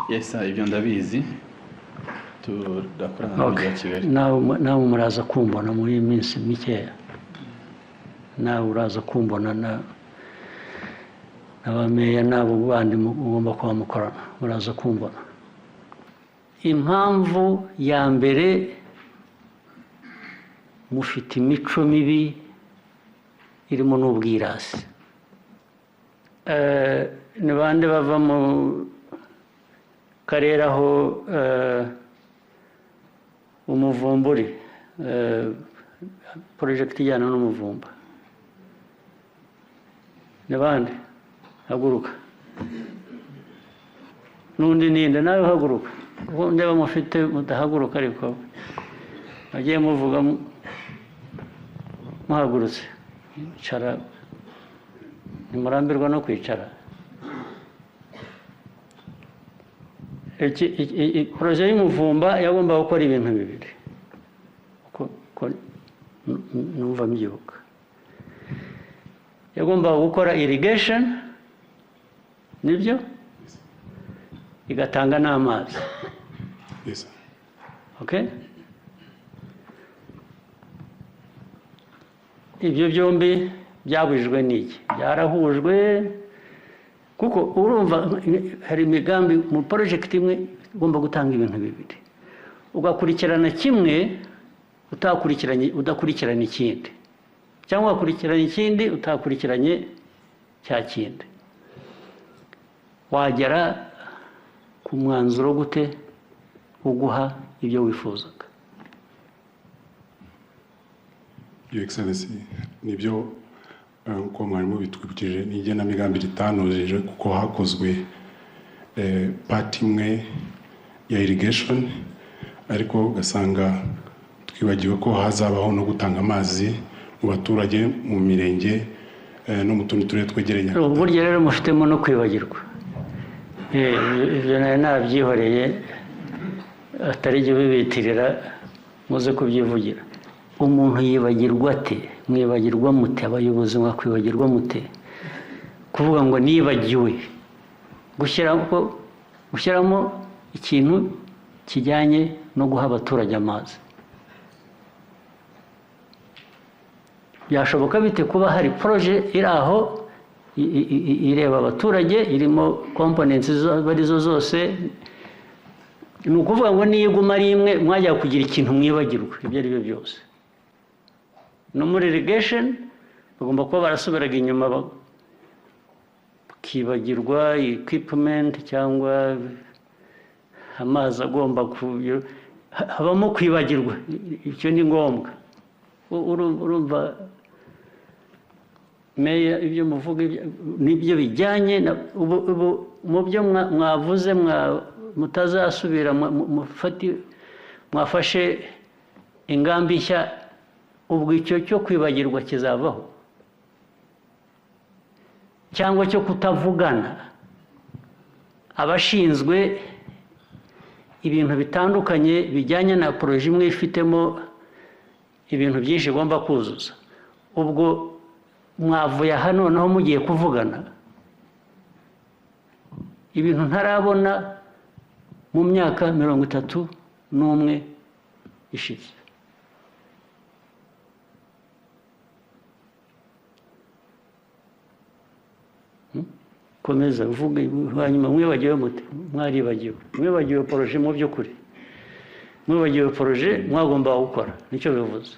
Yes, ibyo ndabizi tudakorana n'umujyi wa Kigali. nawe muraza kumbona muri iyi minsi mikeya, nawe uraza kumbona n'abameya n'abo bandi mugomba kuba mukorana, muraza kumbona. Impamvu ya mbere, mufite imico mibi irimo n'ubwirasi. Ni bande bava mu karere aho umuvumba uri, porojegiti ijyana n'umuvumba? Ni bande? Haguruka. N'undi ninde? Nawe haguruka. Ndeba mufite mudahaguruka, ariko bagiye muvuga muhagurutse. Icara, ntimurambirwa no kwicara. Poroje y'umuvumba yagomba gukora ibintu bibiri, numva mbyibuka. Yagomba gukora irrigation, nibyo, igatanga n'amazi. Yes. Okay? Ibyo byombi byabujijwe n'iki? Byarahujwe kuko urumva hari imigambi mu project imwe ugomba gutanga ibintu bibiri, ugakurikirana kimwe udakurikiranye ikindi, cyangwa ugakurikirana ikindi utakurikiranye cya kindi. Wagera ku mwanzuro gute uguha ibyo wifuzaga? Your Excellency, nibyo uko mwarimu bitwibukije n'igenamigambi ritanojeje kuko hakozwe part imwe ya irrigation, ariko ugasanga twibagiwe ko hazabaho no gutanga amazi mu baturage mu mirenge no mu tundi turere twegereye. Burya rero mufitemo no kwibagirwa. Ibyo nabyihoreye, atari ibyo bibitirira, muze kubyivugira. Umuntu yibagirwa ate? Mwibagirwa mute? Abayobozi mwakwibagirwa mute? Kuvuga ngo nibagiwe gushyiramo ikintu kijyanye no guha abaturage amazi. Byashoboka bite kuba hari proje iri aho ireba abaturage, irimo components barizo zose? Ni ukuvuga ngo niyiguma ari imwe mwajya kugira ikintu mwibagirwa ibyo ari byo byose. No muri irrigation bagomba kuba barasubiraga inyuma bakibagirwa equipment cyangwa amazi agomba habamo kwibagirwa. Icyo ni ngombwa. Urumva meya ibyo muvuga nibyo bijyanye mu byo mwavuze mutazasubira, mwafashe ingambi nshya. Ubwo icyo cyo kwibagirwa kizavaho, cyangwa cyo kutavugana. Abashinzwe ibintu bitandukanye bijyanye na poroje imwe ifitemo ibintu byinshi igomba kuzuza, ubwo mwavuye aha noneho mugiye kuvugana ibintu ntarabona mu myaka 31 ishize. Komeza uvuga hanyuma mwibagiwe mute? Mwibagiwe poroje mu by'ukuri, mwibagiwe poroje mwagomba gukora, nicyo bivuze.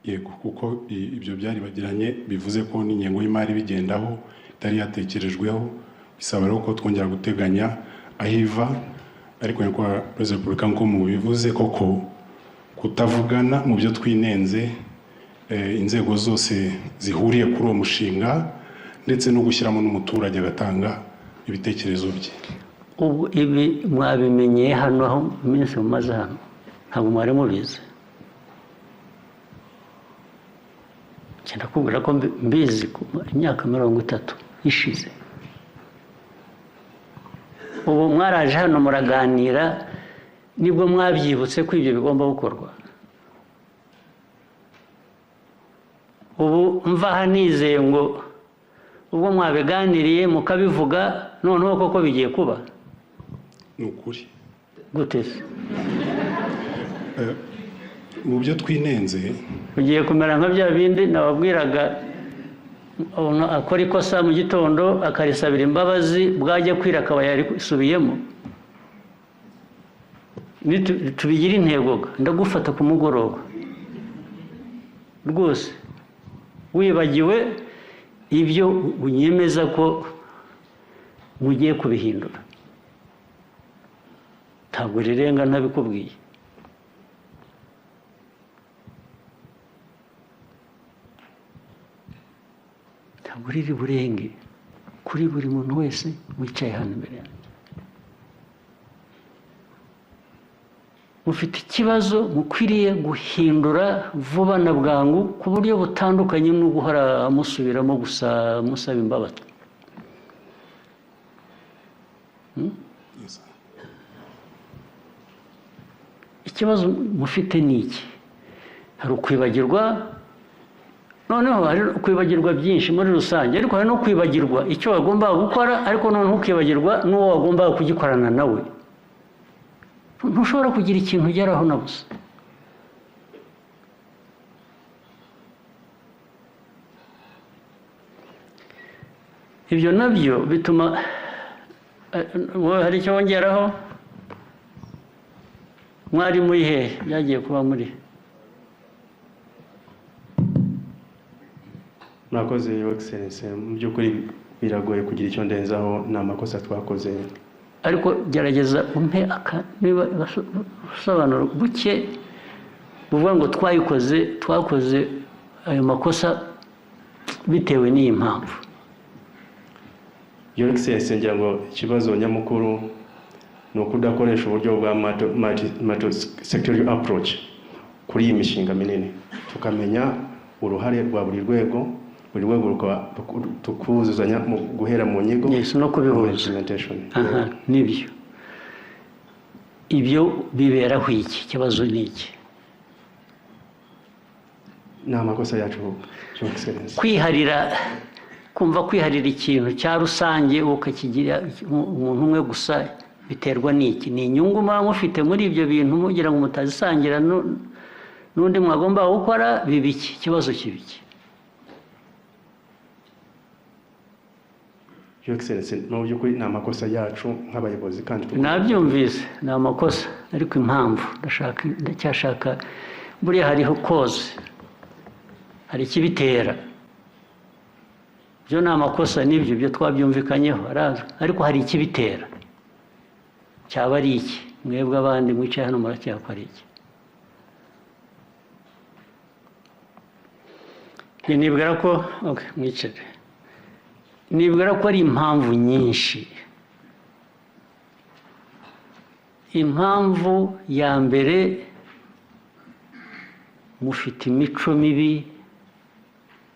Yego, kuko ibyo byari bagiranye bivuze ko n'ingengo y'imari bigendaho itari yatekerejweho, bisaba rero ko twongera guteganya ahiva. Ariko nyakubahwa Perezida wa Repubulika nk'uko mubivuze koko, kutavugana mu byo twinenze, inzego zose zihuriye kuri uwo mushinga, ndetse no gushyiramo n'umuturage agatanga ibitekerezo bye. Ubu ibi mwabimenyeye hano aho iminsi mumaze hano? Ntabwo mwari mubizi? Cyenda kubwira ko mbizi imyaka 30 ishize. Ubu mwaraje hano muraganira, nibwo mwabyibutse ko ibyo bigomba gukorwa. Ubu mva hanizeye ngo ubwo mwabiganiriye mukabivuga noneho koko bigiye kuba. ni ukuri gute se mu byo twinenze ugiye kumera nka bya bindi nababwiraga umuntu akora ikosa mu gitondo akarisabira imbabazi bwajya kwira akaba yarisubiyemo tubigira intego ndagufata ku mugoroba rwose wibagiwe ibyo unyemeza ko mugiye kubihindura ntabwo rirenga ntabikubwiye ntabwo riri burenge kuri buri muntu wese wicaye hano imbere yanjye mufite ikibazo mukwiriye guhindura vuba na bwangu ku buryo butandukanye no guhora musubiramo gusa musaba imbabazi ikibazo mufite ni iki hari ukwibagirwa noneho hari kwibagirwa byinshi muri rusange ariko hari no kwibagirwa icyo wagombaga gukora ariko noneho ukibagirwa n'uwo wagombaga kugikorana nawe ntushobora kugira ikintu ugeraho na busa ibyo nabyo bituma hari icyo wongeraho mwari muri hehe byagiye kuba muri mwakoze Your Excellency mu by'ukuri biragoye kugira icyo ndenzaho ni amakosa twakoze ariko gerageza umpe niba usobanuro buke buvuga ngo twakoze ayo makosa bitewe n'iyi mpamvu Your Excellency ngira ngo ikibazo nyamukuru ni ukudakoresha uburyo bwa multi-sectorial approach kuri iyi mishinga minini tukamenya uruhare rwa buri rwego tukuzuzanya mu guhera mu nyigo no kubihuza nibyo ibyo biberaho iki kibazo ni iki ni amakosa yacu Your Excellency kumva kwiharira ikintu cya rusange ukakigira umuntu umwe gusa biterwa n'iki ni inyungu muba mufite muri ibyo bintu mugira ngo mutazisangira n'undi mwagomba gukora bibiki ikibazo kibiki Your Excellency no by'ukuri ni amakosa yacu nk'abayobozi kandi nabyumvise ni amakosa ariko impamvu ndacyashaka buriya hariho cause hari ikibitera byo ni amakosa n'ibyo byo twabyumvikanyeho ariko hari ikibitera cyaba ari iki mwebwe abandi mwicaye hano muracyakora iki nibwira ko mwicare nibwira ko ari impamvu nyinshi impamvu ya mbere mufite imico mibi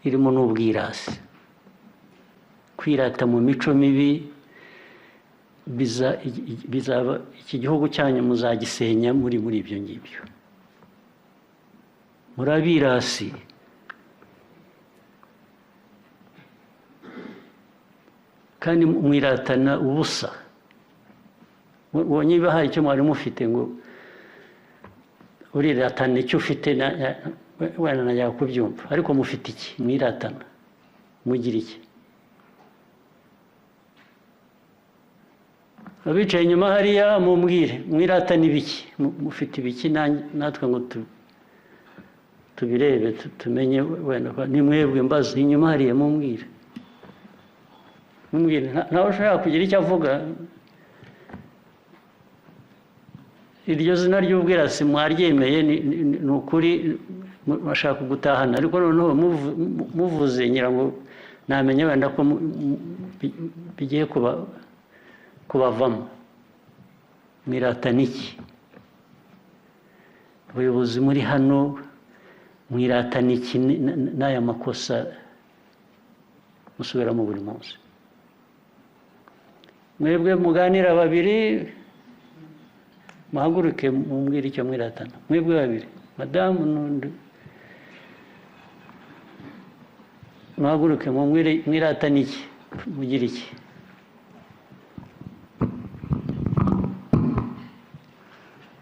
irimo n'ubwirasi kwirata mu mico mibi bizaba iki gihugu cyanyu muzagisenya muri ibyo ngibyo murabirasi kandi mwiratana ubusa ubonye niba hari icyo mwari mufite ngo uriratana icyo ufite wenda najya kubyumva ariko mufite iki mwiratana mugira iki abicaye inyuma hariya mumbwire mwiratana ibiki mufite ibiki natwe ngo tubirebe tumenye wenda ni mwebwe mbaza inyuma hariya mumbwire ntawe ushaka kugira icyo avuga iryo zina ry'ubwirasi mwaryemeye ni ukuri bashaka kugutahana ariko noneho muvuze ngira ngo namenye wenda ko bigiye kubavamo mwiratana iki abayobozi muri hano mwiratana iki n'aya makosa musubiramo buri munsi mwebwe muganira babiri muhaguruke mumbwire icyo mwiratana mwebwe babiri madamu n'undi muhaguruke mwiratana iki mugira iki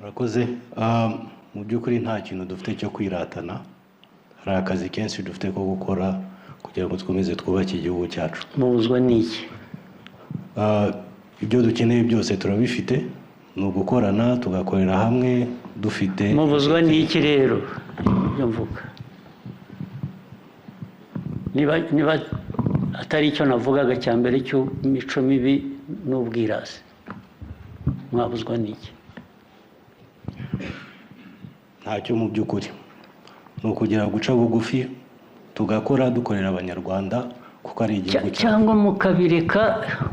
Murakoze. Mu by'ukuri nta kintu dufite cyo kwiratana, hari akazi kenshi dufite ko gukora kugira ngo twemeze twubake igihugu cyacu. mubuzwa n'iki? Ibyo dukeneye byose turabifite, ni ugukorana tugakorera hamwe dufite. mubuzwa n'iki rero? ibyo mvuga niba atari icyo navugaga cya mbere cy'imico mibi n'ubwirasi, mwabuzwa n'iki? Ntacyo mu by'ukuri, ni ukugira guca bugufi tugakora dukorera abanyarwanda kuko ari igihugu cyacu. cyangwa mukabireka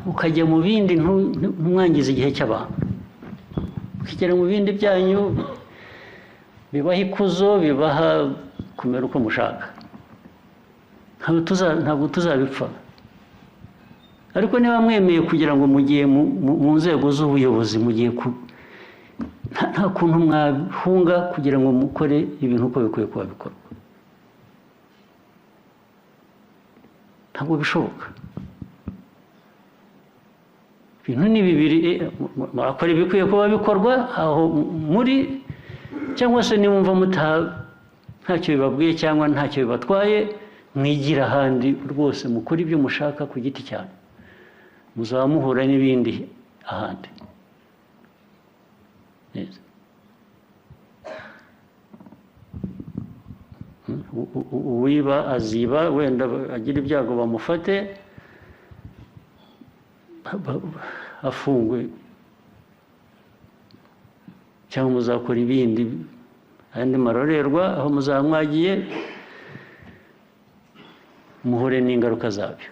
mukajya mu bindi, ntumwangize igihe cy'abantu, mukigera mu bindi byanyu bibaha ikuzo, bibaha kumera uko mushaka. Ntabwo tuzabipfa. Ariko niba mwemeye kugira ngo mugiye mu nzego z'ubuyobozi, mugiye nta kuntu mwahunga kugira ngo mukore ibintu uko bikwiye kuba bikorwa. Ntabwo bishoboka. Ibintu ni bibiri, murakora ibikwiye kuba bikorwa aho muri, cyangwa se nimumva ntacyo bibabwiye cyangwa ntacyo bibatwaye, mwigira ahandi rwose mukora ibyo mushaka ku giti cyane, muzaba muhura n'ibindi ahandi. Uwiba aziba, wenda agira ibyago bamufate afungwe, cyangwa muzakora ibindi andi marorerwa aho muzaba mwagiye muhure n'ingaruka zabyo.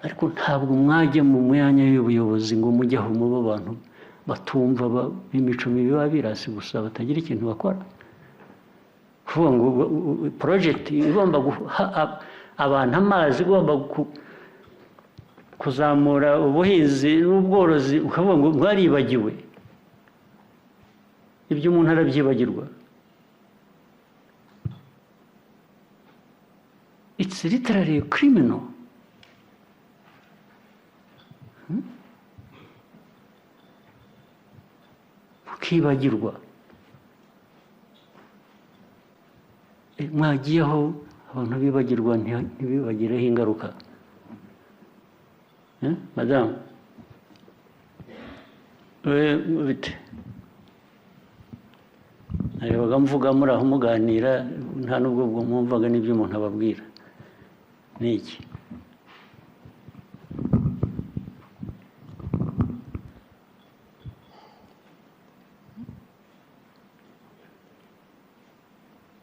Ariko ntabwo mwajya mu myanya y'ubuyobozi ngo mujye aho muba abantu batumva b'imico mibi babirasi gusa batagira ikintu bakora. Kuvuga ngo project igomba guha abantu amazi, igomba kuzamura ubuhinzi n'ubworozi, ukavuga ngo mwaribagiwe. Ibyo umuntu arabyibagirwa. It's literally criminal. Ukibagirwa. Mwagiyeho abantu bibagirwa ntibibagireho ingaruka. Madamu, bite? Narebaga mvuga muri aho muganira, nta nubwo mwumvaga n'ibyo umuntu ababwira. Ni iki?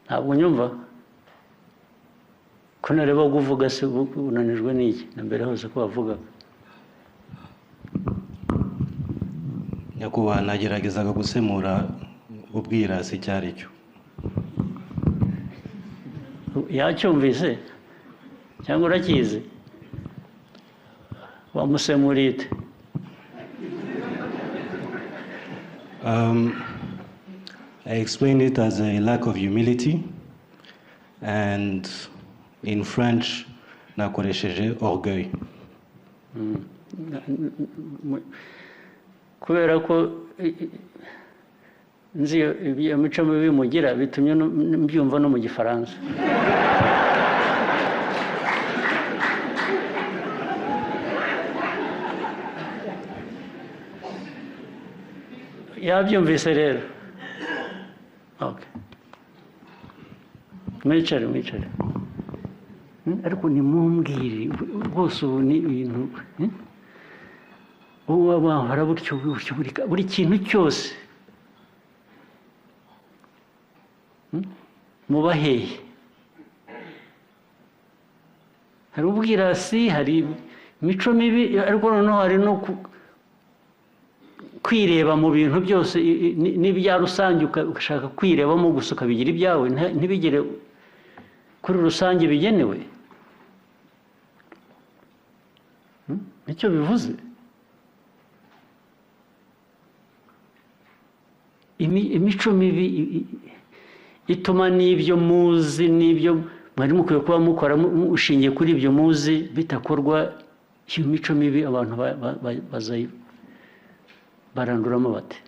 Ntabwo nyumva ko nareba kuvuga, se unanijwe n'iki? Na mbere hose ko wavuga. Nyakubahwa, nageragezaga gusemura ubwirasi icyo ari cyo. Yacyumvise cyangwa urakizi? Wamusemuriye ute? I explained it as a lack of humility, and in French nakoresheje orgueil. Kubera ko nzi iyo mico mibi mugira, bitumye mbyumva no mu Gifaransa. Yabyumvise rero. Okay. Mwicare. Ariko nimumbwire rwose, ubu ni ibintu ubu bahora butyo buri kintu cyose muba hehe? Hari ubwirasi, hari imico mibi, ariko noneho hari no kwireba mu bintu byose n'ibya rusange, ugashaka kwirebamo gusa ukabigira ibyawe, ntibigere kuri rusange bigenewe. Nicyo bivuze. Imico mibi ituma n'ibyo muzi, n'ibyo mwari mukwiye kuba mukora ushingiye kuri ibyo muzi bitakorwa. Iyo mico mibi abantu baranduramo bate?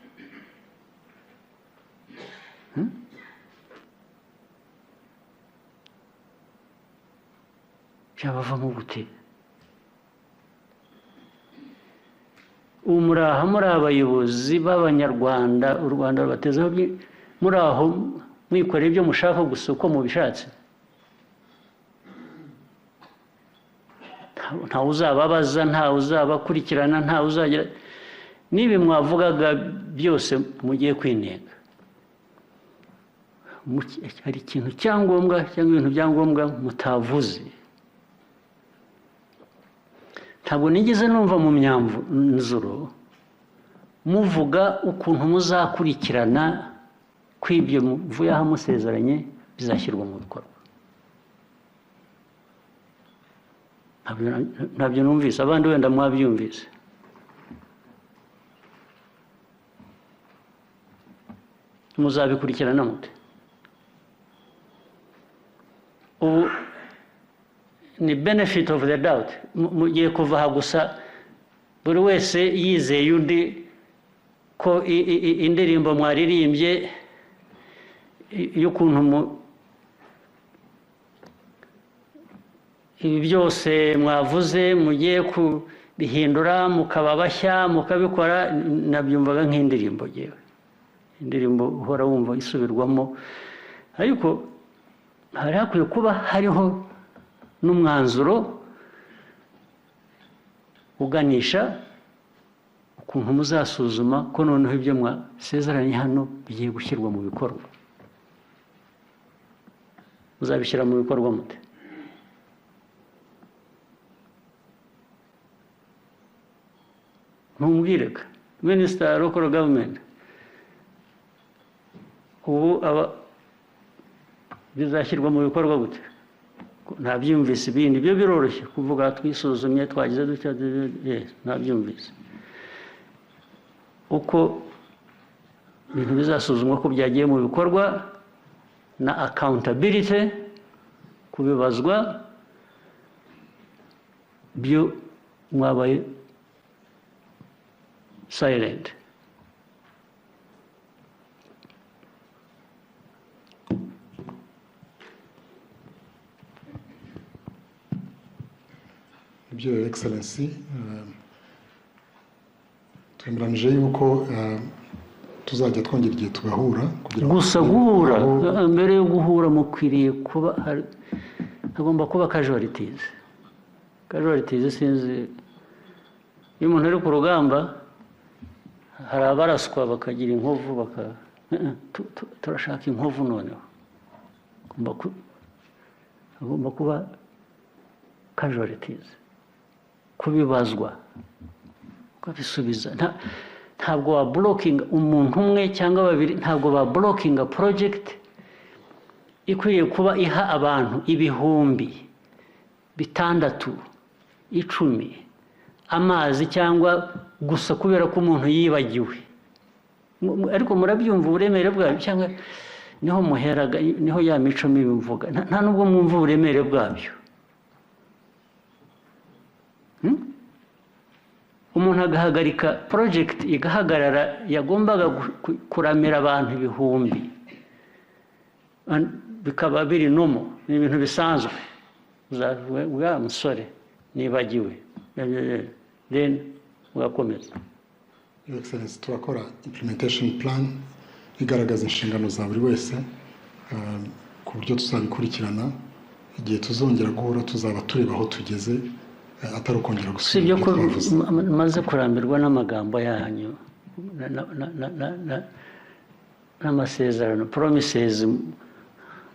byabavamo gute? ubu muraha muri abayobozi b'abanyarwanda, u Rwanda rubatezeho muri aho mwikorera ibyo mushaka gusa uko mubishatse. ntawe uzababaza, ntawe uzabakurikirana, ntawe uzagira n'ibi mwavugaga byose mugiye kwinenga. Hari ikintu cyangombwa cyangwa ibintu byangombwa mutavuze. Ntabwo nigeze numva mu myanzuro muvuga ukuntu muzakurikirana kw'ibyo muvuye aha musezeranye bizashyirwa mu bikorwa. Ntabyo numvise, abandi wenda mwabyumvise. Muzabikurikirana mute? Ubu ni benefit of the doubt, mugiye kuva aha gusa buri wese yizeye undi ko indirimbo mwaririmbye y'ukuntu ibi byose mwavuze mugiye kubihindura mukaba bashya mukabikora. Nabyumvaga nk'indirimbo yewe, indirimbo uhora wumva isubirwamo, ariko hari hakwiye kuba hariho n'umwanzuro uganisha ukuntu muzasuzuma ko noneho ibyo mwasezeranye hano bigiye gushyirwa mu bikorwa. Muzabishyira mu bikorwa mute? Ntumbwireka Minister Local Government, ubu bizashyirwa mu bikorwa gute? Ntabyumvise. Ibindi byo biroroshye kuvuga twisuzumye twagize dutya, ntabyumvise. Uko ibintu bizasuzumwa ko byagiye mu bikorwa na accountability, kubibazwa, byo mwabaye silent. Your Excellency, twemeranije yuko tuzajya twongera igihe tugahura gusa guhura. Mbere yo guhura mukwiriye kuba hagomba kuba casualties. Sinzi, iyo umuntu ari ku rugamba hari abaraswa bakagira inkovu, turashaka inkovu noneho. Hagomba kuba casualties, kubibazwa, ukabisubiza. Ntabwo wa blocking umuntu umwe cyangwa babiri, ntabwo ba blocking a project ikwiriye kuba iha abantu ibihumbi 6, 10 amazi cyangwa gusa kubera ko umuntu yibagiwe. Ariko murabyumva uburemere bwabyo, cyangwa niho muheraga, niho ya mico mibi mvuga. Nta nubwo mwumva uburemere bwabyo. Umuntu agahagarika project igahagarara yagombaga kuramira abantu ibihumbi, bikaba biri nomo, ni ibintu bisanzwe. Uzavuga musore nibagiwe, then ugakomeza. Your Excellency, turakora implementation plan igaragaza inshingano za buri wese ku buryo tuzabikurikirana. Igihe tuzongera guhura tuzaba tureba aho tugeze, atari ukongera gusubira ibyo twavuze. Maze kurambirwa n'amagambo yanyu n'amasezerano, promises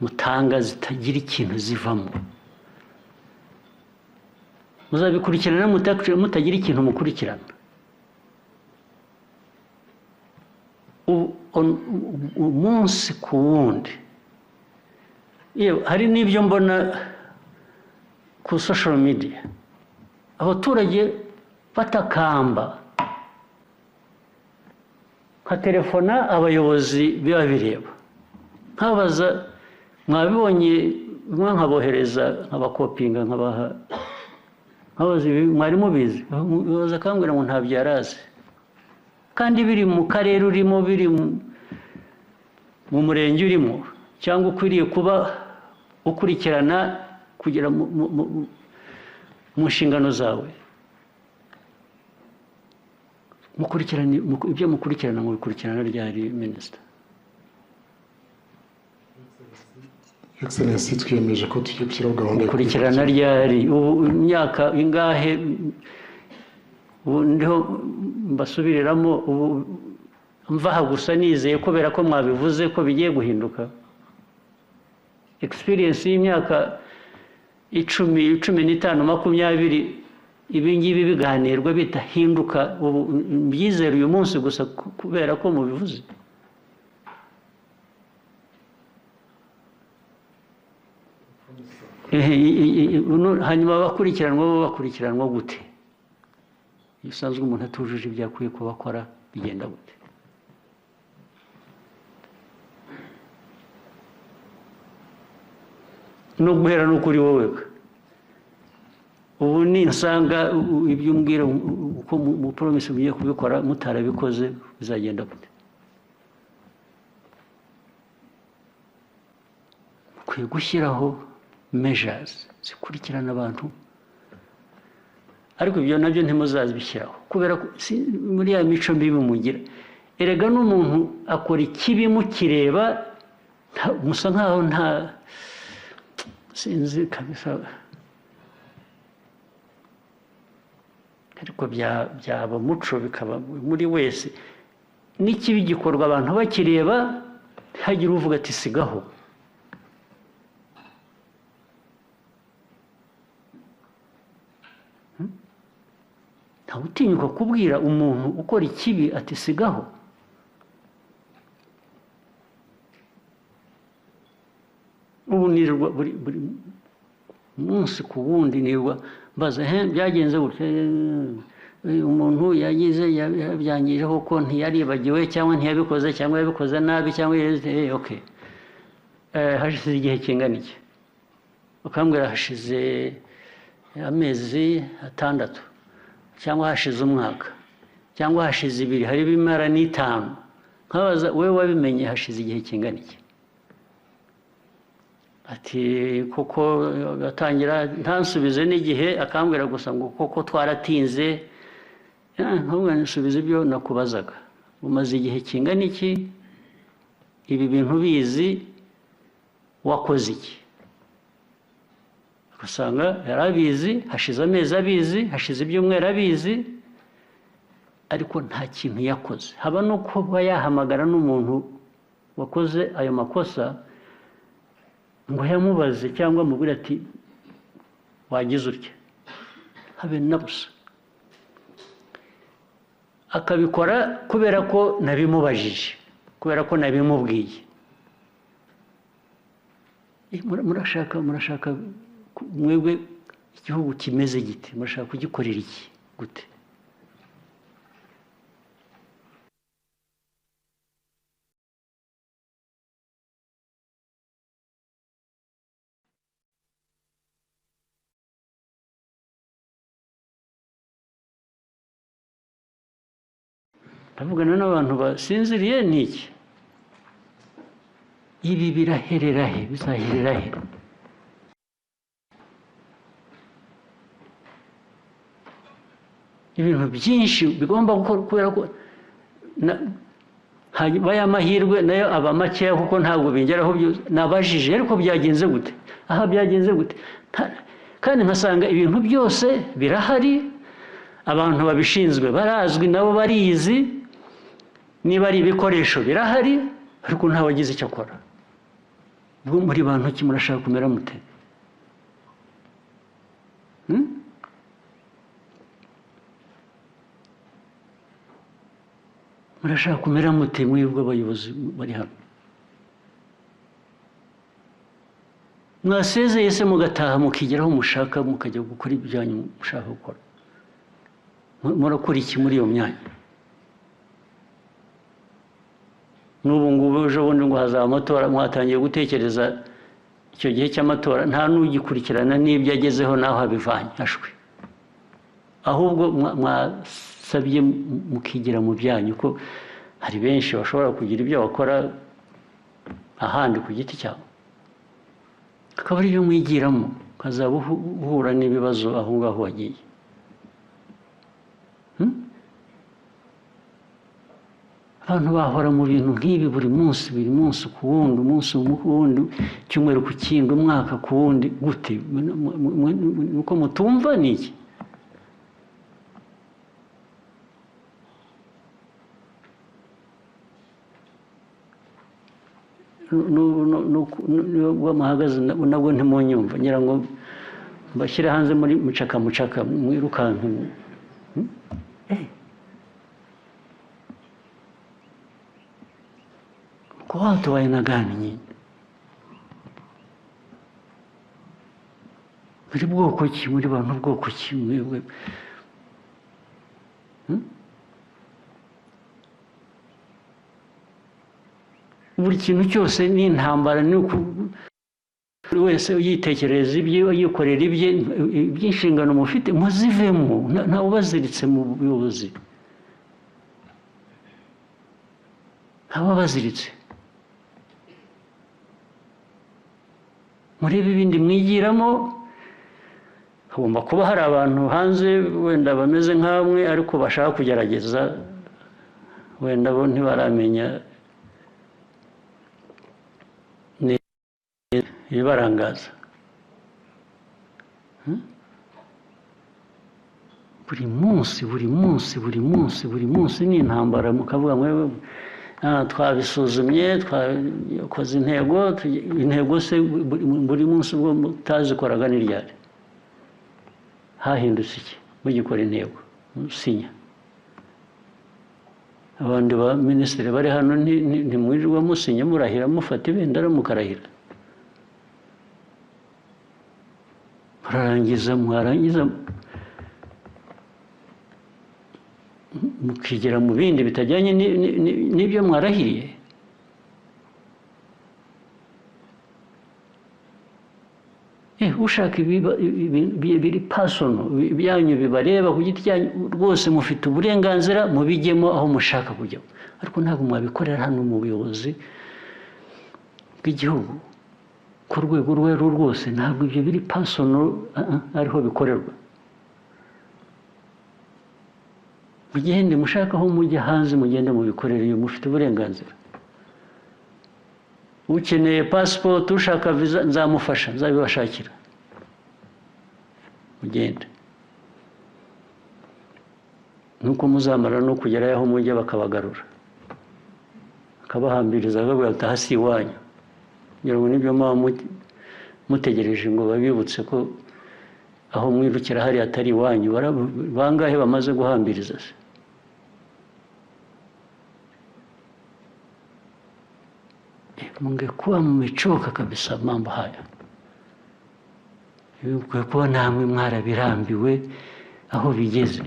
mutanga zitagira ikintu zivamo. Muzabikurikirana mutagira ikintu mukurikirana. Umunsi ku wundi hari n'ibyo mbona ku social media, abaturage batakamba, nkaterefona abayobozi biba bireba, nkabaza mwabibonye, nkabohereza nkabakopinga, nkabaha, nkabaza mwari mubizi, baza akambwira ngo ntabyo yarazi, kandi biri mu karere urimo, biri mu murenge urimo cyangwa ukwiriye kuba ukurikirana kugera mu nshingano zawe, ibyo mukurikirana mu bikurikirana ryari minisita? Excellency, twiyemeje ko tugiye gushyiraho gahunda yo mukurikirana ryari? Ubu imyaka ingahe? Ubu ndiho mbasubiriramo, ubu mvaha gusa nizeye kubera ko mwabivuze ko bigiye guhinduka. Experience y'imyaka 10, 15, 20 ibi ngibi biganirwa bitahinduka, ubu mbyizera uyu munsi gusa kubera ko mubivuze. Hanyuma bakurikiranwa gute? Iyo usanzwe umuntu atujuje ibyo akwiye kuba akora, bigenda gute? No guhera no kuri wowe. Ubu ninsanga ibyo umbwira uko mu promise mugiye kubikora mutarabikoze, bizagenda gute? Kwiye gushyiraho measures zikurikirana abantu, ariko ibyo nabyo ntimuzazibishyiraho kubera ko muri ya mico mibi mugira. Erega n'umuntu akora ikibi mukireba musa nkaho nta sinzi kabisa, ariko byaba muco bikaba muri wese. N'ikibi gikorwa abantu bakireba, hagira uvuga ati sigaho. Ntawe utinyuka kubwira umuntu ukora ikibi ati sigaho. Ubu nirwa buri munsi ku wundi nirwa mbaza byagenze gutya, umuntu yagize yabyangije kuko ntiyaribagiwe cyangwa ntiyabikoze cyangwa yabikoze nabi cyangwa okay, hashize igihe kingana iki? Ukambwira hashize amezi 6 cyangwa hashize umwaka cyangwa hashize 2, hari bimara n'5. Nkabaza wewe wabimenye hashize igihe kingana iki? Ati koko gatangira ntansubize n'igihe, akambwira gusa ngo koko twaratinze. Ntabwo nsubize ibyo nakubazaga. Umaze igihe kingana iki ibi bintu bizi, wakoze iki? Usanga yarabizi, hashize amezi abizi, hashize ibyumweru abizi, ariko nta kintu yakoze. Haba no kuba yahamagara n'umuntu wakoze ayo makosa ngo yamubaze cyangwa mubwira ati wagize utya, habe na busa. Akabikora kubera ko nabimubajije, kubera ko nabimubwiye. Murashaka mwebwe igihugu kimeze gite? Murashaka kugikorera iki gute? Avugana n'abantu basinziriye n'iki? Ibi biraherera he? Bizaherera he? Ibintu byinshi bigomba gukora kubera ko baya mahirwe nayo aba makeya kuko ntabwo bingeraho byose. Nabajije ariko byagenze gute? Aha byagenze gute? Kandi nkasanga ibintu byose birahari, abantu babishinzwe barazwi, nabo barizi, niba ari ibikoresho birahari, ariko nta wagize icyo akora. Ubwo muri bantu ki murashaka kumera mute? Murashaka kumera mute mwebwe abayobozi bari hano? Mwasezeye se mugataha mukigeraho mushaka mukajya gukora ibyanyu mushaka gukora? Murakora iki muri iyo myanya? N'ubu ngubu ejo bundi ngo hazaba amatora, mwatangiye gutekereza icyo gihe cy'amatora, nta n'ugikurikirana n'ibyo agezeho naho abivanye ashwe. Ahubwo mwasabye mukigira mu byanyu ko hari benshi bashobora kugira ibyo bakora ahandi ku giti cyawe, akaba ari byo mwigiramo, ukazaba uhura n'ibibazo aho ngaho wagiye. Abantu bahora mu bintu nk'ibi buri munsi ku wundi, umunsi ku wundi, icyumweru ku kindi, umwaka ku wundi, gute? Nuko mutumva ni iki? Nubwo muhagaze nabwo ntimunyumva, ngira ngo mbashyire hanze muri mucaka mwirukanke. Kwa watu wa aina gani nyinyi? Muri bwoko ki? Muri bantu bwoko ki mwebwe? Buri kintu cyose ni intambara, ni buri wese yitekereza ibye, yikorera ibye, iby'inshingano mufite muzivemo, ntawe ubaziritse mu buyobozi, ntawe ubaziritse. Murebe ibindi mwigiramo. Hagomba kuba hari abantu hanze wenda bameze nk'amwe ariko bashaka kugerageza, wenda bo ntibaramenya ibibarangaza. Buri munsi ni intambara, mukavuga mwewe twabisuzumye, twakoze intego se buri munsi ubwo mutazikoraga ni ryari? Hahindutse iki mugikora intego musinya? Abandi ba minisitiri bari hano ntimwirirwa musinya, murahira, mufata ibendera mukarahira, mwarangiza mukigera mu bindi bitajyanye n'ibyo mwarahiriye. Ushaka biri pasono byanyu bibareba ku giti cyanyu, rwose mufite uburenganzira mubijyemo aho mushaka kujya, ariko ntabwo mwabikorera hano mu buyobozi bw'igihugu ku rwego urwo ari rwo rwose. Ntabwo ibyo biri pasono ariho bikorerwa. Mugende mushaka aho mujya hanze, mugende mubikorere, iyo mufite uburenganzira. Ukeneye passport, ushaka visa, nzamufasha, nzabibashakira, mugende. Nuko muzamara no kugerayo aho mujya bakabagarura, akabahambiriza, akababwira ati aha si iwanyu. Ngira ngo nibyo muba mutegereje ngo babibutse ko aho mwirukira hari atari iwanyu. Bangahe bamaze guhambiriza se? Mungekuwa mmechoka kabisa mambo haya. Mungekuwa namwe mwarabirambiwe aho bigeze.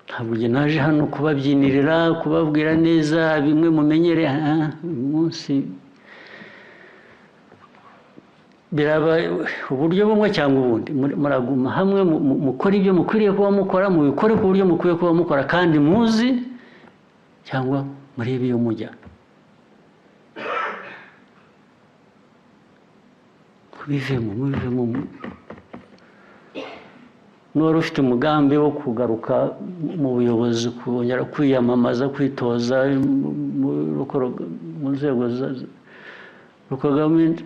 Ntabwo naje hano kubabyinirira, kubabwira neza bimwe mumenyere. Umunsi biraba uburyo bumwe cyangwa ubundi, muraguma hamwe mukora ibyo mukwiriye kuba mukora, mubikore ku buryo mukwiye kuba mukora, kandi muzi cyangwa murebe iyo mujya. Mubivemo. N'uwari ufite umugambi wo kugaruka mu buyobozi, kongera kwiyamamaza, kwitoza mu nzego za gavumenti,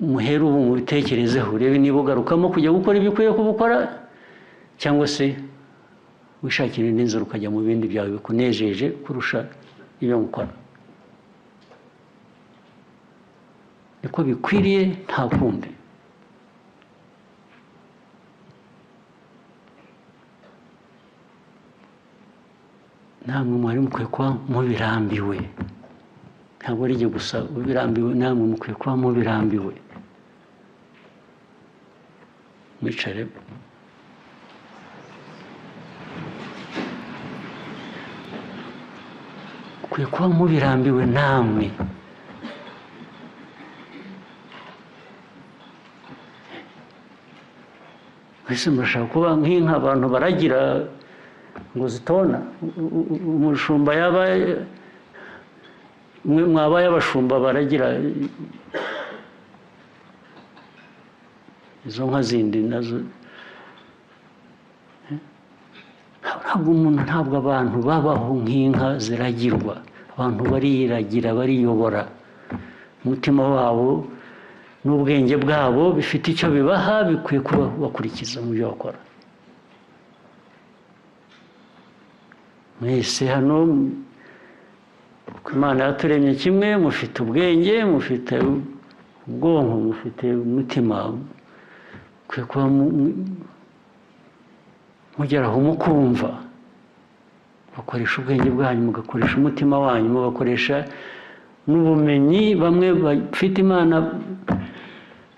muhere ubu mubitekerezeho, urebe niba ugarukamo kujya gukora ibyo ukwiye kubukora, cyangwa se wishakira indi nzira ukajya mu bindi byawe bikunejeje kurusha ibyo mukora. Niko bikwiriye, nta kundi. Namwe mwari mukwiye kuba mubirambiwe, ntabwo ari jye gusa ubirambiwe, namwe mukwiye kuba mubirambiwe. Mwicare. Mukwiye kuba mubirambiwe namwe. Mwese murashaka kuba nk'inka abantu baragira ngo zitona umushumba yaba mwabaye abashumba baragira izo nka zindi nazo ntabwo abantu babaho nk'inka ziragirwa abantu bariragira bariyobora umutima wabo n'ubwenge bwabo bifite icyo bibaha bikwiye kuba bakurikiza mu byo bakora mwese hano Imana yaturemye kimwe mufite ubwenge mufite ubwonko mufite umutima mukwiye kuba mugeraho mukumva bakoresha ubwenge bwanyu mugakoresha umutima wanyu mugakoresha n'ubumenyi bamwe bafite Imana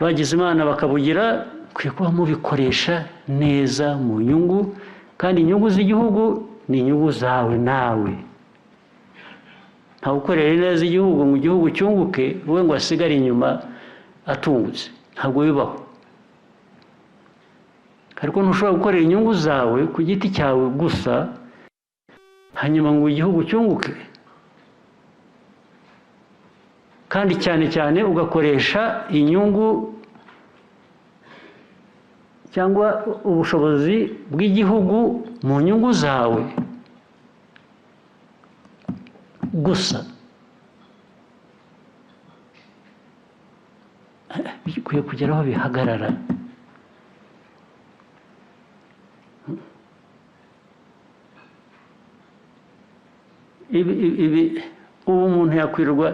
bagize Imana bakabugira mukwiye kuba mubikoresha neza mu nyungu kandi inyungu z'igihugu ni inyungu zawe nawe ntawe ukorera neza igihugu mu gihugu cyunguke wowe ngo asigare inyuma atungutse ntabwo bibaho ariko ntushobora gukorera inyungu zawe ku giti cyawe gusa hanyuma ngo igihugu cyunguke kandi cyane cyane ugakoresha inyungu cyangwa ubushobozi bw'igihugu mu nyungu zawe gusa bikwiye kugera aho bihagarara ubu umuntu yakwirwa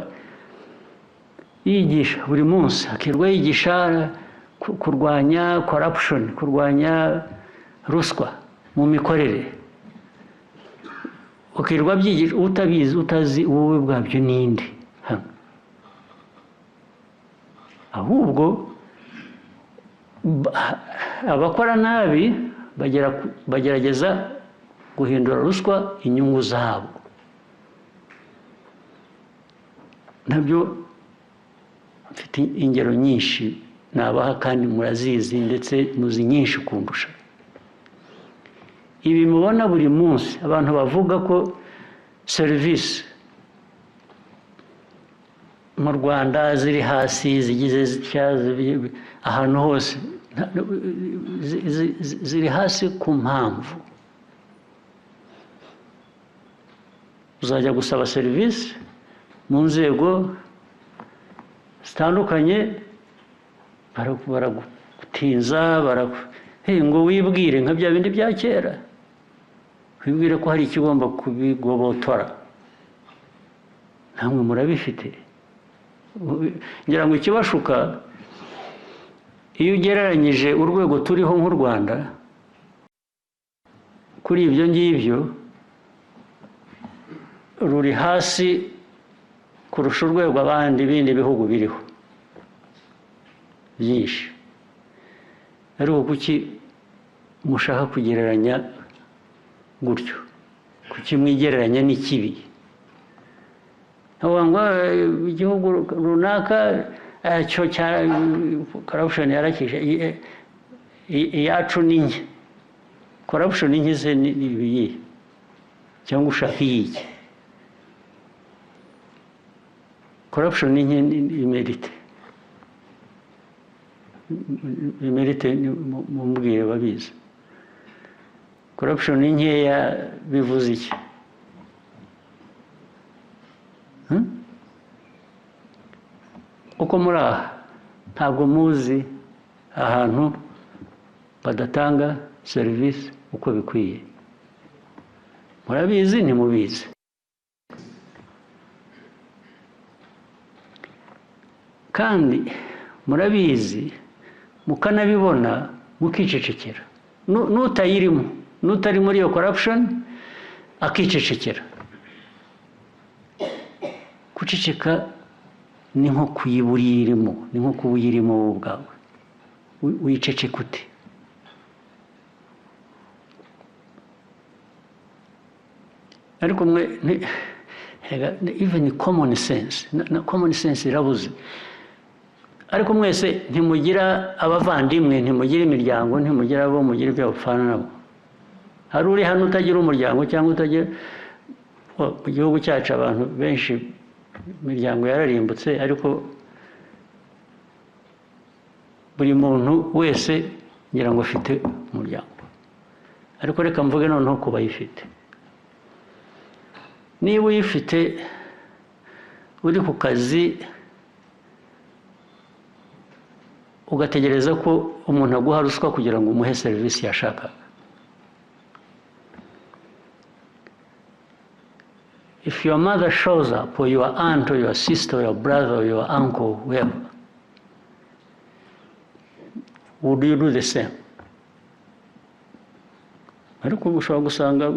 yigisha buri munsi akirwa yigisha kurwanya corruption kurwanya ruswa mu mikorere ukirwa byigisha utabizi utazi wowe bwabyo ninde ahubwo abakora nabi bagerageza guhindura ruswa inyungu zabo nabyo mfite ingero nyinshi nabaha kandi murazizi ndetse muzi nyinshi kundusha ibi mubona buri munsi abantu bavuga ko serivisi mu Rwanda ziri hasi zigize ahantu hose ziri hasi ku mpamvu uzajya gusaba serivisi mu nzego zitandukanye baragutinza ngo wibwire nka bya bindi bya kera wibwire ko hari ikigomba kubigobotora namwe murabifite ngira ngo ikibashuka iyo ugereranyije urwego turiho nk'u Rwanda kuri ibyo ngibyo ruri hasi kurusha urwego abandi bindi bihugu biriho byinshi ariko kuki mushaka kugereranya gutyo kuki mwigereranya n'ikibi ngo igihugu runaka cyo cya corruption yarakije iyacu ni nke corruption ni nke se nibiyi cyangwa ushaka iki corruption ni nke imerite mumbwire babizi corruption ni nkeya bivuze iki uko muri aha ntabwo muzi ahantu badatanga serivisi uko bikwiye murabizi ntimubizi kandi murabizi mukanabibona mukicecekera n'utayirimo n'utari muri iyo corruption akicecekera guceceka ni nko kuyiburiyirimo ni nko kuba uyirimo wowe ubwawe wiceceka ute ariko mwe even common sense na common sense irabuze ariko mwese ntimugira abavandimwe ntimugira imiryango ntimugira abo mugira ibyo bapfana nabo hari uri hano utagira umuryango cyangwa utagira mu gihugu cyacu abantu benshi imiryango yararimbutse ariko buri muntu wese ngira ngo afite umuryango ariko reka mvuge noneho ku bayifite niba uyifite uri ku kazi ugategereza ko umuntu aguha ruswa kugira ngo umuhe serivisi yashakaga if your mother shows up or your aunt or your sister or your brother or your uncle whoever would you do the same ariko ushobora gusanga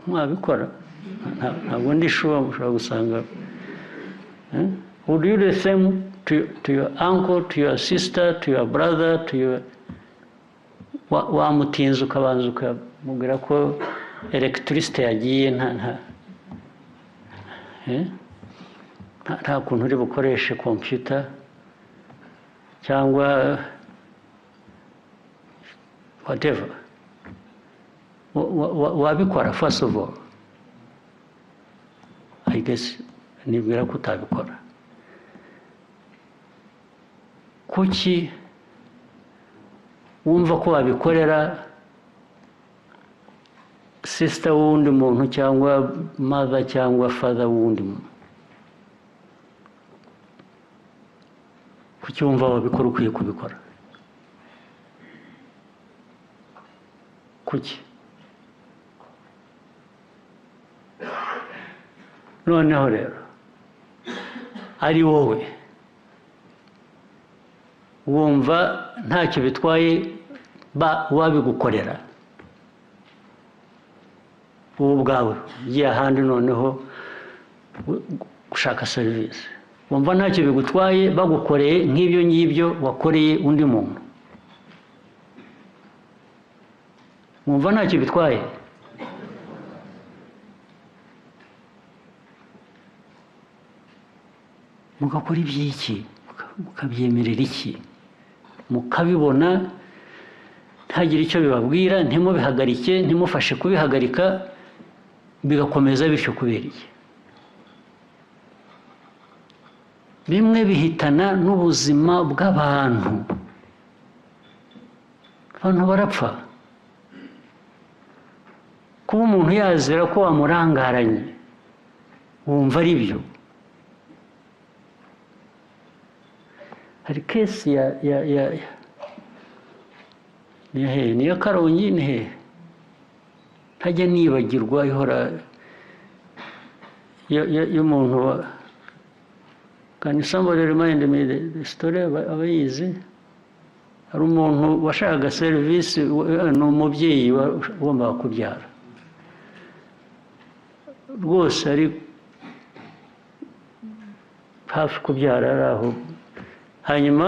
mwabikora ntabwo ndi sure ushobora gusanga would you do the same to your uncle, to your sister, to your brother, to your wamutinze ukabanza ukamubwira ko electricity yagiye nta kuntu uri bukoreshe computer cyangwa whatever wabikora first of all I guess nibwira ko utabikora kuki wumva ko wabikorera sister wundi muntu cyangwa mother cyangwa father wundi muntu kuki wumva wabikora ukwiye kubikora kuki noneho rero ari wowe wumva ntacyo bitwaye wabigukorera wowe ubwawe ugiye ahandi noneho gushaka serivisi wumva ntacyo bigutwaye bagukoreye nk'ibyo ngibyo wakoreye undi muntu wumva ntacyo bitwaye mugakora iby'iki mukabyemerera iki mukabibona ntagire icyo bibabwira ntimubihagarike ntimufashe kubihagarika bigakomeza bityo kubera iki bimwe bihitana n'ubuzima bw'abantu abantu barapfa kuba umuntu yazira ko wamurangaranye wumva ari byo hari kesi niya Karongi ni he ntajya nibagirwa ihora y'umuntu can somebody remind me the story abayizi hari umuntu washakaga serivisi ni umubyeyi wagombaga kubyara rwose ari hafi kubyara ari aho hanyuma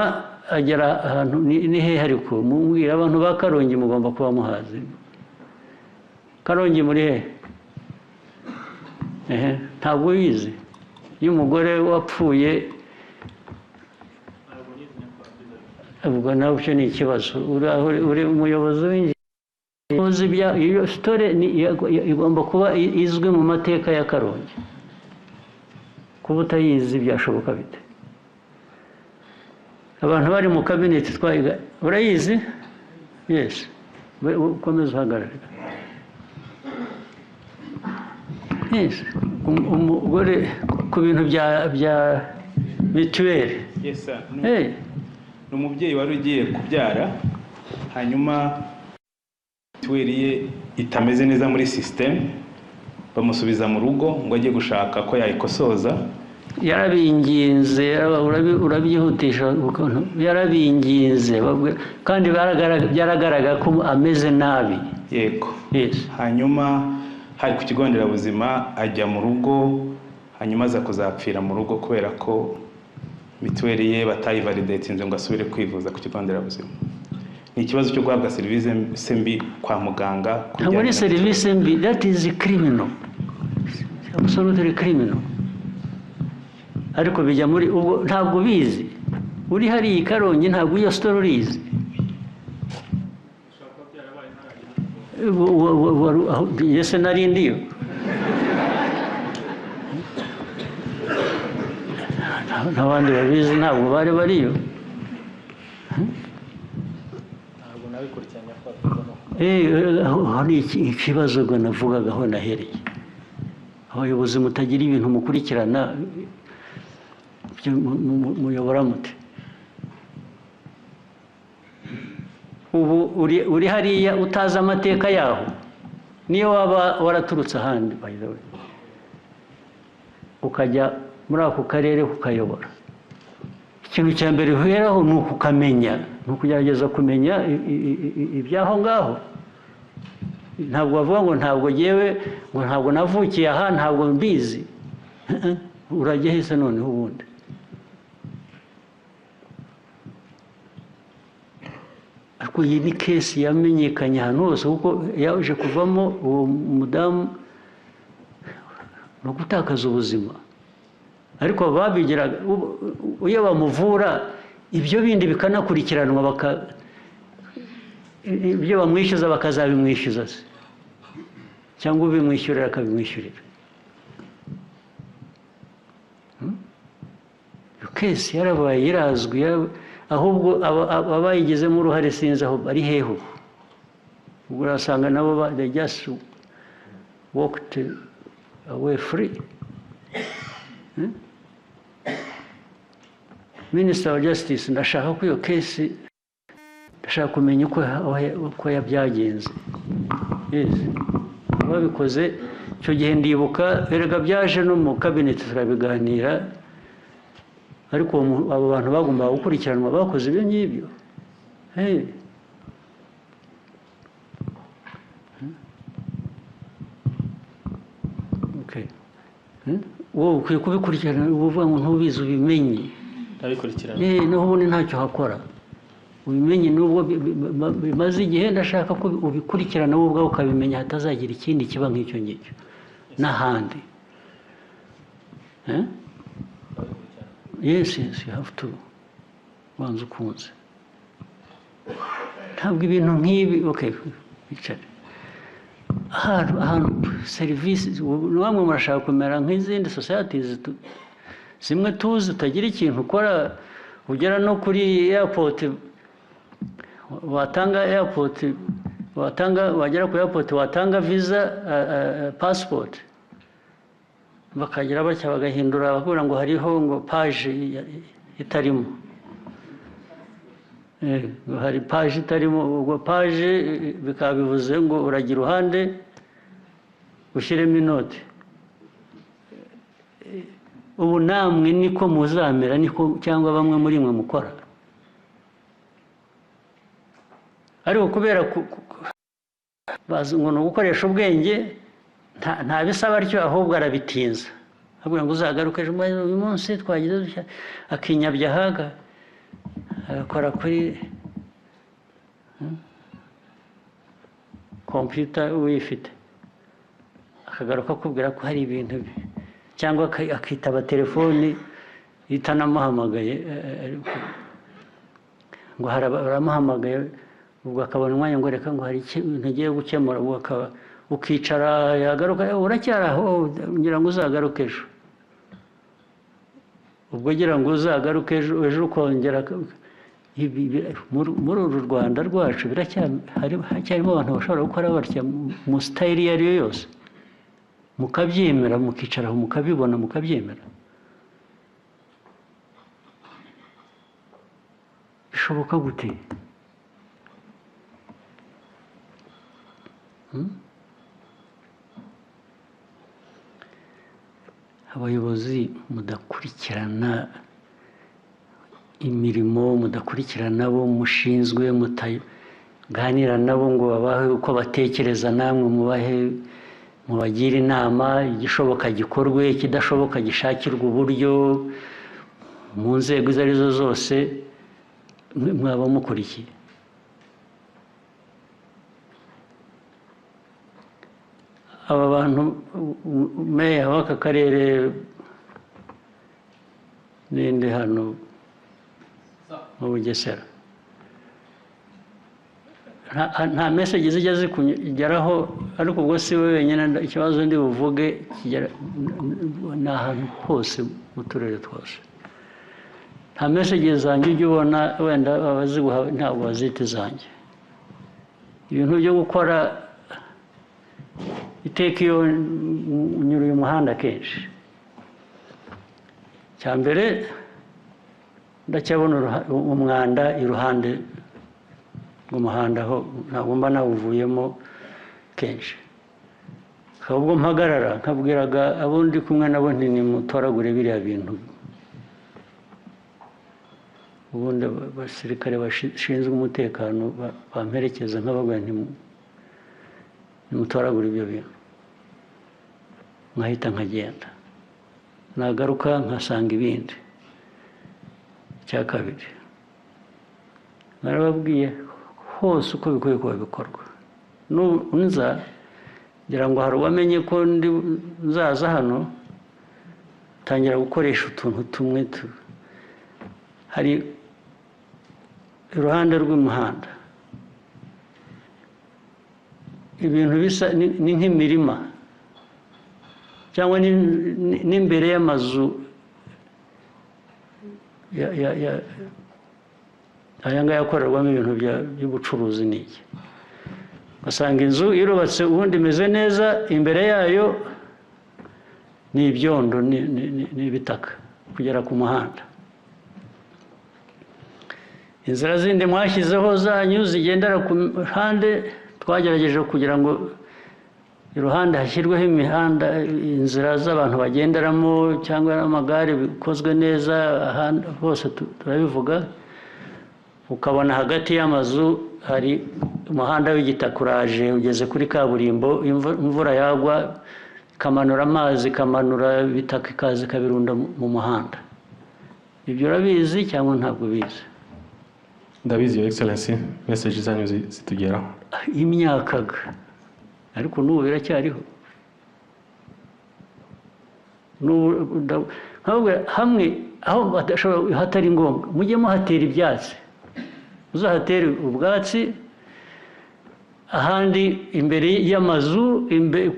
agera ahantu ni hehe ariko mubwira abantu ba Karongi mugomba kuba muhazi Karongi muri hehe ntabwo wizi iyo umugore wapfuye ubwo nawe icyo ni ikibazo uri umuyobozi w'ingenzi iyo sitore igomba kuba izwi mu mateka ya Karongi kuba utayizi byashoboka bite abantu bari mu kabineti twayiga urayizi yes ukomeza uhagarare yes umugore ku bintu bya mituweli yes sir ni umubyeyi wari ugiye kubyara hanyuma mituweli ye itameze neza muri system bamusubiza mu rugo ngo ajye gushaka ko yayikosoza yarabinginze urabyihutisha yarabinginze kandi byaragaragara ko ameze nabi yego yes hanyuma hari ku kigo nderabuzima ajya mu rugo hanyuma aza kuzapfira mu rugo kubera ko mituweli ye batayivalidatinze ngo asubire kwivuza ku kigo nderabuzima ni ikibazo cyo guhabwa serivisi mbi kwa muganga ntabwo ari serivisi mbi that is criminal absolutely criminal ariko bijya muri ubwo ntabwo bizi uri hari Karongi ntabwo iyo story urizi yese nari ndiyo n'abandi babizi ntabwo bari bariyo. Hari ikibazo ngo navugaga aho nahereye, abayobozi mutagira ibintu mukurikirana muyobora mute? Ubu uri hariya utazi amateka yaho, niyo waba waraturutse ahandi by the way, ukajya muri ako karere kukayobora, ikintu cya mbere uheraho ni ukukamenya, ni ukugerageza kumenya iby'aho ngaho. Ntabwo bavuga ngo ntabwo yewe ngo ntabwo navukiye aha ntabwo mbizi. Urajya hese noneho ubundi? Ariko iyi ni kesi yamenyekanye ahantu hose, kuko yaje kuvamo uwo mudamu no gutakaza ubuzima. Ariko babigiraga iyo bamuvura ibyo bindi bikanakurikiranwa, ibyo bamwishyuza bakazabimwishyuza se, cyangwa ubimwishyurira akabimwishyurira. Iyo kesi yarabaye irazwi, ahubwo abayigezemo uruhare sinzi aho bari hehe ubu. Ubwo urasanga nabo they just walked away free. Minister wa Justice, ndashaka ko iyo kesi, ndashaka kumenya uko yabyagenze. Yes, babikoze icyo gihe ndibuka, erega byaje no mu cabinet turabiganira, ariko abo bantu bagomba gukurikiranwa bakoze ibyo ngibyo. Okay. Wowe ukwiye kubikurikirana, uvuga ngo ntubizi ubimenye. ndabikurikirana. Naho ubundi ntacyo hakora, ubimenye nubwo bimaze igihe. Ndashaka ko ubikurikirana wowe ubwawe ukabimenya, hatazagira ikindi kiba nk'icyo ngicyo n'ahandi. Yes, you have to banza ukunze. Ntabwo ibintu nk'ibi, okay, bicare ahantu serivisi, bamwe murashaka kumera nk'izindi societies zimwe tuzi, utagira ikintu ukora, ugera no kuri airport, wagera kuri airport watanga visa, passport, bakagira batya bagahindura, bakubwira ngo hariho ngo page itarimo. Hari page itarimo, ubwo page bikaba bivuze ngo uragira uruhande ushyiremo inote. Ubu namwe niko muzamera, niko cyangwa bamwe muri mwe mukora. Ariko kubera bazi ngo ni ugukoresha ubwenge, nta bisaba atyo, ahubwo arabitinza, avuga ngo uzagaruke ejo, uyu munsi twagize dushya, akinyabya ahaga, agakora kuri computer uyifite, akagaruka akubwira ko hari ibintu, cyangwa akitaba telefoni itanamuhamagaye, ngo baramuhamagaye, ubwo akabona umwanya ngo reka ngo hari ikintu ngiye gukemura, ubwo akaba ukicara, yagaruka, uracyari aho, ngira ngo uzagaruke ejo. Ubwo ngira ngo uzagaruke ejo ukongera. Muri uru Rwanda rwacu hacyarimo abantu bashobora gukora batya mu style iyo ari yo yose, mukabyemera, mukicaraho mukabibona, mukabyemera. Bishoboka gute? Abayobozi mudakurikirana imirimo, mudakurikirana abo mushinzwe, mutaganira nabo ngo babahe uko batekereza, namwe mubagire inama, igishoboka gikorwe, ikidashoboka gishakirwa uburyo mu nzego izo arizo zose, mwaba mukurikiye. Aba bantu, meya w'aka karere n'indi hano mu Bugesera, nta message zijya zikugeraho, ariko ubwo si we wenyine, ikibazo ndi buvuge kigera ni ahantu hose mu turere twose. Nta message zanjye ujya ubona wenda abaziguha ntabwo bazita izanjye. Ibintu byo gukora iteka iyo unyuruye umuhanda kenshi, cya mbere ndacyabona umwanda iruhande rw'umuhanda aho ntabwo mba nawuvuyemo kenshi. Ahubwo mpagarara nkabwiraga abo ndi kumwe nabo nti nimutoragure biriya bintu. Ubundi abasirikare bashinzwe umutekano bamperekeza nk'ababwira nti nimutoragure ibyo bintu. Nkahita nkagenda, nagaruka nkasanga ibindi. Icya kabiri narababwiye hose uko bikwiye kuba bikorwa. Nza ngira ngo hari uwamenye ko nzaza hano, tangira gukoresha utuntu tumwe hari iruhande rw'umuhanda ibintu bisa ni nk'imirima cyangwa n'imbere y'amazu aya ngaya akorerwamo ibintu by'ubucuruzi n'iki. Ugasanga inzu irubatse ubundi imeze neza, imbere yayo ni ibyondo n'ibitaka kugera ku muhanda. Inzira zindi mwashyizeho zanyu zigendera ku ruhande, twagerageje kugira ngo iruhande hashyirweho imihanda, inzira z'abantu bagenderamo cyangwa n'amagare bikozwe neza. Hose turabivuga, ukabona hagati y'amazu hari umuhanda w'igitaka uraje ugeze kuri kaburimbo, imvura yagwa ikamanura amazi, ikamanura ibitaka ikaza ikabirunda mu muhanda. Ibyo urabizi cyangwa ntabwo ubizi? Ndabizi, Your Excellency, message zanyu zitugeraho. Imyakaga, ariko n'ubu biracyariho. Hamwe aho hatari ngombwa mujye muhatera ibyatsi, uzahatera ubwatsi. Ahandi imbere y'amazu,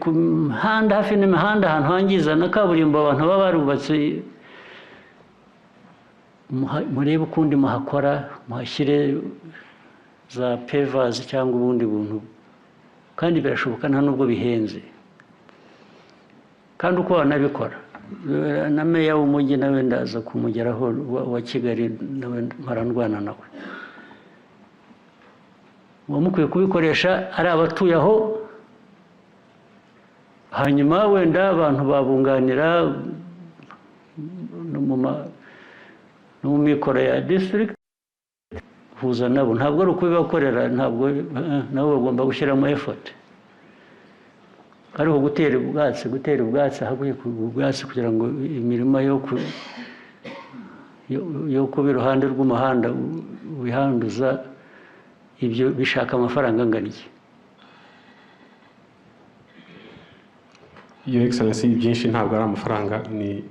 ku mihanda, hafi n'imihanda, ahantu hangiza na kaburimbo abantu baba barubatse, murebe ukundi muhakora, muhashyire za pavers cyangwa ubundi buntu, kandi birashoboka nta nubwo bihenze. Kandi uko wanabikora, na meya w'umujyi nawe ndaza kumugeraho wa Kigali, nawe nkarandwana nawe. Mukwiye kubikoresha ari abatuye aho, hanyuma wenda abantu babunganira no mu mikoro ya district, huza nabo. Ntabwo ari ukubibakorera, ntabwo nabo bagomba gushyiramo effort. Ariko gutera ubwatsi haguye ubwatsi kugira ngo imirima yo kuba iruhande rw'umuhanda wihanduza, ibyo bishaka amafaranga angana iki? Your Excellency, byinshi ntabwo ari amafaranga,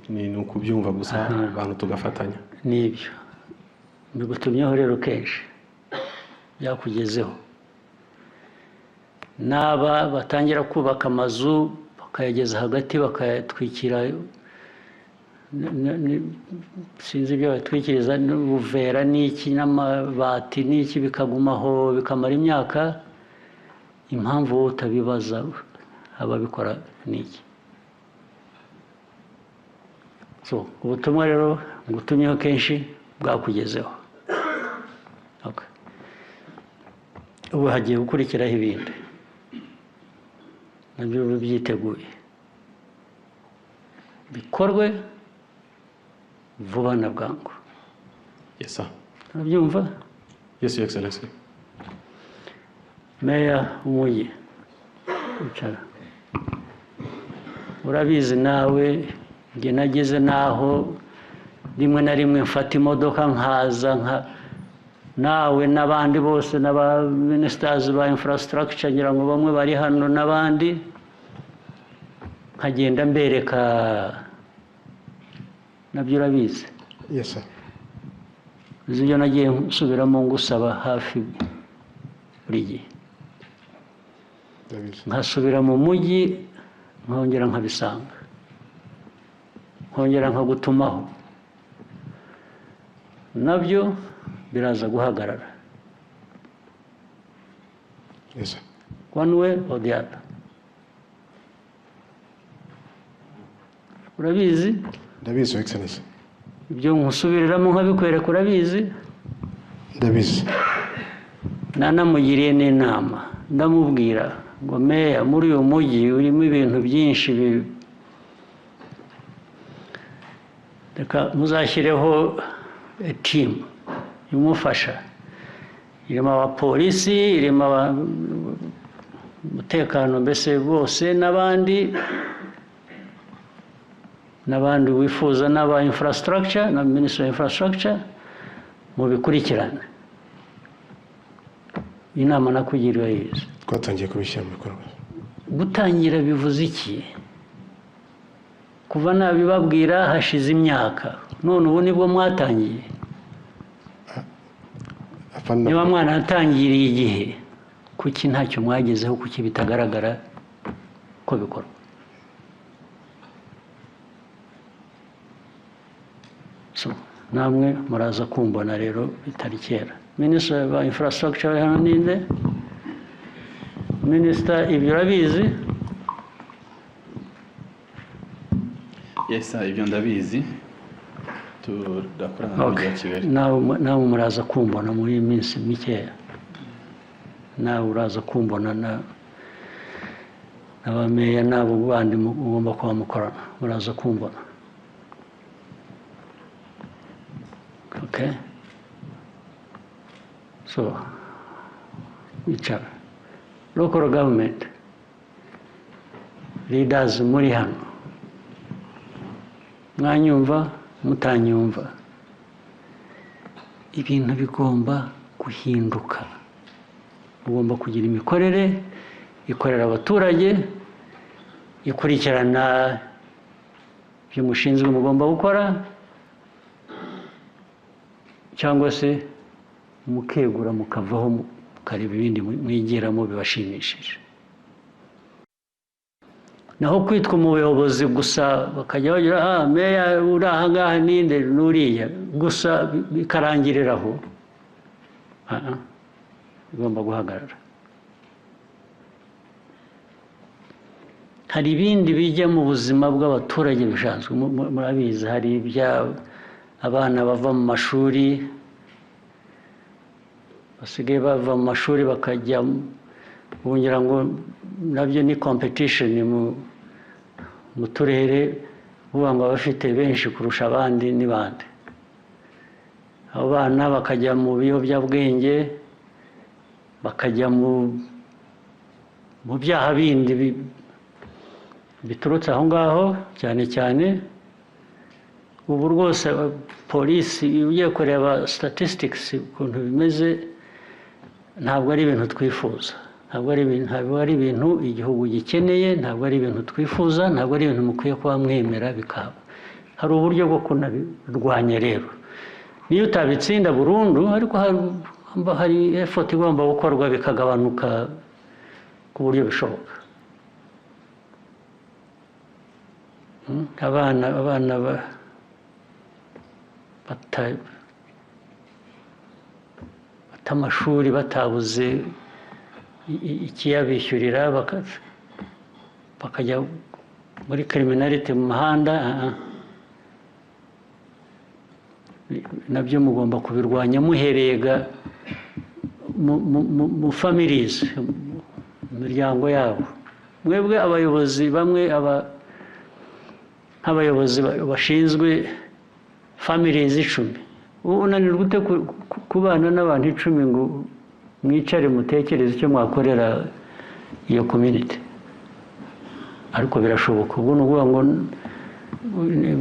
ni ukubyumva gusa, abantu tugafatanya. Nibyo bigutumyeho rero kenshi, byakugezeho. N'aba batangira kubaka amazu bakayageza hagati bakayatwikira, sinzi ibyo batwikiriza, n'ubuvera n'iki n'amabati n'iki, bikagumaho bikamara imyaka. Impamvu wowe utabibaza ababikora n'iki? So ubutumwa rero ngutumyeho kenshi bwakugezeho. Ubu hagiye gukurikiraho ibindi nabyo byiteguye, bikorwe vuba na bwangu. Yes sir. Urabyumva? Yes, Your Excellency. Meya w'umujyi, icara. Urabizi nawe, njye nageze naho rimwe na rimwe mfata imodoka nkaza nawe n'abandi bose, n'aba ministers ba infrastructure, ngira ngo bamwe bari hano n'abandi, nkagenda mbereka. Nabyo urabizi? Yes sir. Izo nagiye nsubiramo ngusaba hafi buri gihe. ndabizi nkasubira mu mujyi nkongera nkabisanga nkongera nkagutumaho nabyo biraza guhagarara yes sir. one way or the other urabizi ndabizi Your Excellency ibyo nkusubiriramo nkabikwereka urabizi ndabizi nanamugiriye n'inama ndamubwira ngo meya muri uyu mujyi urimo ibintu byinshi reka muzashyireho timu imufasha irimo abapolisi irimo umutekano mbese bose n'abandi wifuza n'aba infrastructure na minisitiri wa infrastructure mubikurikirane inama nakugiriwe yize twatangiye kubishyira mu bikorwa gutangira bivuze iki kuva nabibabwira hashize imyaka none ubu nibwo mwatangiye niba mwanatangiriye igihe kuki ntacyo mwagezeho kuki bitagaragara ko bikorwa so namwe muraza kumbona rero bitari kera minisitiri wa infrastructure hano ninde minisita ibyo urabizi yes ibyo ndabizi turakorana Okay. na Kigali nawe muraza kumbona muri iyi minsi mikeya nawe uraza kumbona n'abameya n'abo bandi mugomba kuba mukorana muraza kumbona okay so wicara local government leaders muri hano mwanyumva mutanyumva ibintu bigomba guhinduka ugomba kugira imikorere ikorera abaturage ikurikirana ibyo mushinzwe mugomba gukora cyangwa se mukegura mukavaho mukareba ibindi mwigiramo bibashimishije naho kwitwa umuyobozi gusa bakajya bagira meya uri aha ngaha ninde n'uriya gusa bikarangiriraho bigomba guhagarara hari ibindi bijya mu buzima bw'abaturage bisanzwe murabizi hari abana bava mu mashuri basigaye bava mu mashuri bakajya bongera ngo nabyo ni competition mu turere uvuga ngo abafite benshi kurusha abandi n'ibandi abo bana bakajya mu biyobyabwenge bakajya mu byaha bindi biturutse aho ngaho cyane cyane ubu rwose polisi ugiye kureba statistics ukuntu bimeze ntabwo ari ibintu twifuza ntabwo ari ibintu igihugu gikeneye ntabwo ari ibintu twifuza ntabwo ari ibintu mukwiye kuba mwemera bikaba hari uburyo bwo kunabirwanya rero niyo utabitsinda burundu ariko hari effort igomba gukorwa bikagabanuka ku buryo bishoboka abana batamashuri batabuze ikiyabishyurira bakajya muri criminality mu mahanda nabyo mugomba kubirwanya muherega mu families mu miryango yabo mwebwe abayobozi bamwe nk'abayobozi bashinzwe families 10 unanirwa ute kubana n'abantu 10 ngo mwicare mutekereze icyo mwakorera iyo community ariko birashoboka ubwo n'uvuga ngo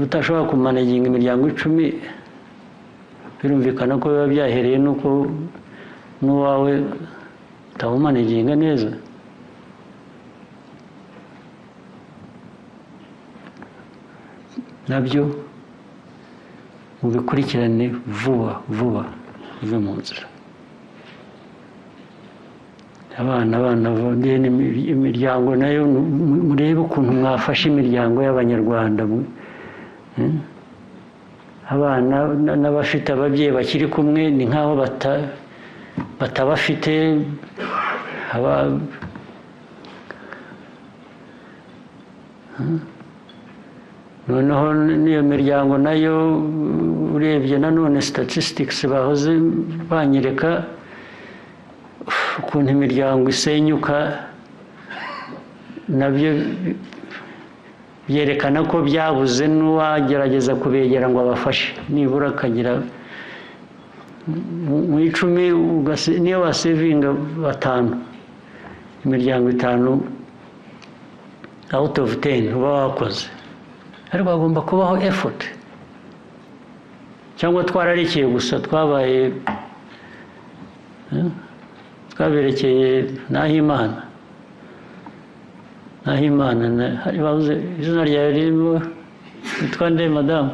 utashobora kumanaginga imiryango 10 birumvikana ko biba byahereye nuko n'uwawe utawumanaginga neza nabyo mubikurikirane vuba bive mu nzira abana imiryango nayo murebe ukuntu mwafashe imiryango y'abanyarwanda abana n'abafite ababyeyi bakiri kumwe ni nk'aho batabafite noneho n'iyo miryango nayo urebye nanone statistics bahoze banyereka ukuntu imiryango isenyuka nabyo byerekana ko byabuze n'uwagerageza kubegera ngo abafashe nibura akagira mu 10 niyo wasevinga 5 imiryango 5 out of 10 uba wakoze ariko hagomba kubaho effort cyangwa twararekeye gusa twaberekeye Nahimana hari bavuze izina ryawe ririmo witwa nde madamu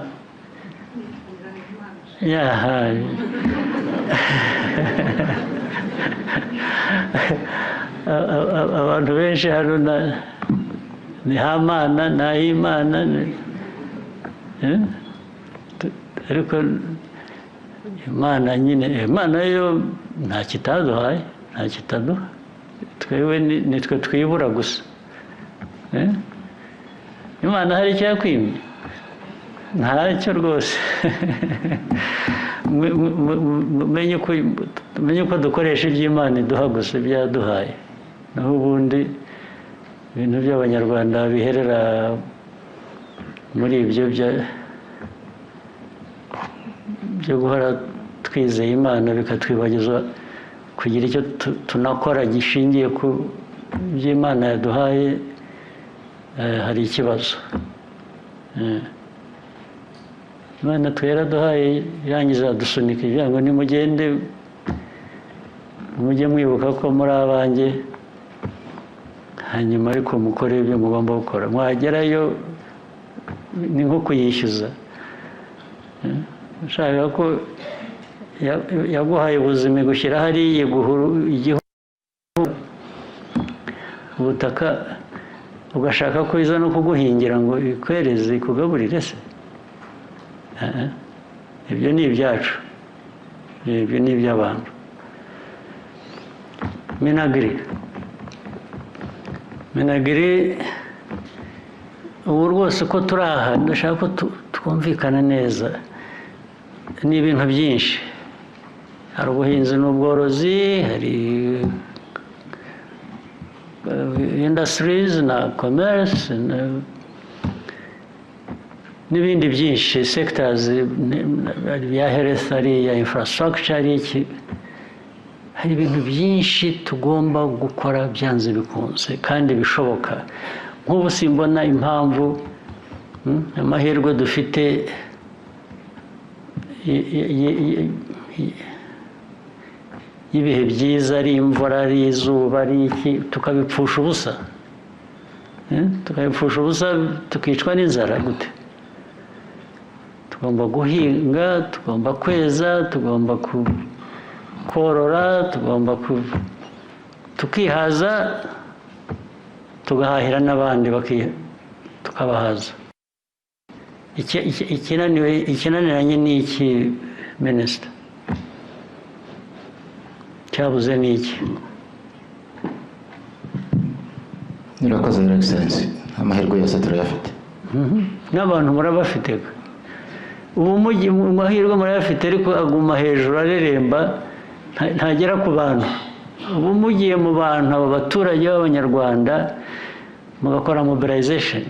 abantu benshi hano ni Hamana Nahimana ariko Imana nyine Imana yo nta kitaduhaye nta kitaduha twewe nitwe twibura gusa Imana hari icyo yakwimye ntacyo rwose menye ko dukoresha iby'Imana iduha gusa byaduhaye naho ubundi ibintu by'abanyarwanda biherera muri ibyo byo guhora twizeye Imana bikatwibagiza kugira icyo tunakora gishingiye ku by'Imana yaduhaye hari ikibazo Imana twaraduhaye irangiza dusunika ibya ngo nimugende mujye mwibuka ko muri abanjye hanyuma ariko mukore ibyo mugomba gukora mwagerayo ni nko kuyishyuza ushaka ko yaguhaye ubuzima gushyira hariya igihugu ubutaka ugashaka ko iza no kuguhingira ngo ikwereze ikugaburire se ibyo ni ibyacu ibyo ni iby'abantu Minagri ubu rwose ko turi aha ndashaka ko twumvikana neza ni ibintu byinshi hari ubuhinzi n'ubworozi hari industries na commerce n'ibindi byinshi sectors ya health hari ya infrastructure hari ibintu byinshi tugomba gukora byanze bikunze kandi bishoboka nk'ubu simbona impamvu amahirwe dufite y'ibihe byiza ari imvura ari izuba ari iki tukabipfusha ubusa tukicwa n'inzara gute tugomba guhinga tugomba kweza tugomba korora tugomba tukihaza tugahahira n'abandi tukabahaza ikinaniranye ni iki minisita cyabuze ni iki Murakoze Your Excellency amahirwe yose turayafite n'abantu murabafite ubu mu mahirwe murayafite ariko aguma hejuru areremba ntagera ku bantu ubu mugiye mu bantu abo baturage b'abanyarwanda mugakora mobilization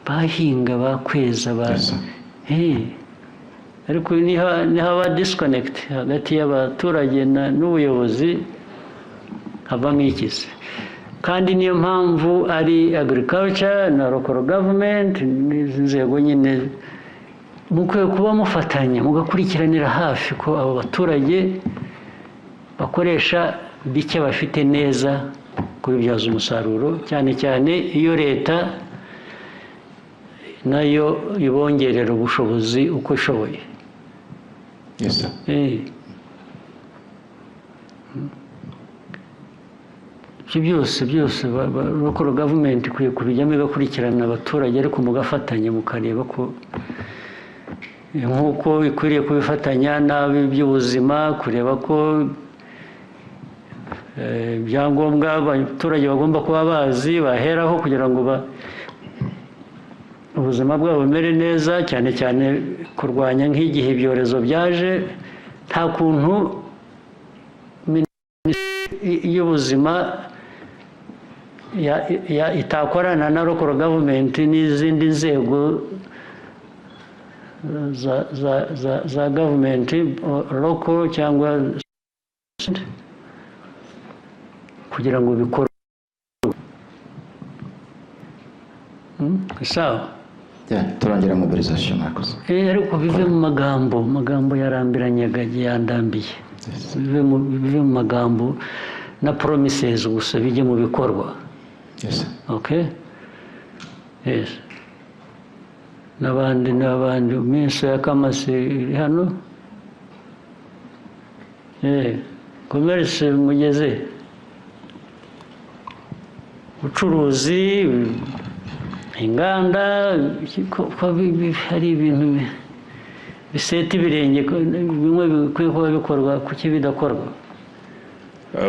bahinga bakweza ariko niho haba disconnect hagati y'abaturage n'ubuyobozi havamo ikizi kandi niyo mpamvu ari agriculture na local government n'inzego nyine mukwiye kuba mufatanya mugakurikiranira hafi ko abo baturage bakoresha bike bafite neza kubibyaza umusaruro cyane cyane iyo leta nayo ibongerera ubushobozi uko ishoboye ibyo byose local government ikwiye kubijyamo igakurikirana abaturage ariko mugafatanya mukareba ko nk'uko ikwiriye kubifatanya n'ab'iby'ubuzima kureba ko ibyangombwa abaturage bagomba kuba bazi baheraho kugira ngo ubuzima bwabo bumere neza cyane cyane kurwanya nk'igihe ibyorezo byaje nta kuntu y'ubuzima itakorana na local government n'izindi nzego za government local cyangwa kugira ngo bikorwe sawa turangira mobilisation mwakoze ariko bive mu magambo yarambiranye yandambiye bive mu magambo na promises gusa bijye mu bikorwa. Yes. Okay. Yes. N'abandi minsi ya Kamasi iri hano. Commerce mugeze. Ubucuruzi, inganda, hari ibintu biseta ibirenge bimwe bikwiye kuba bikorwa kuki bidakorwa.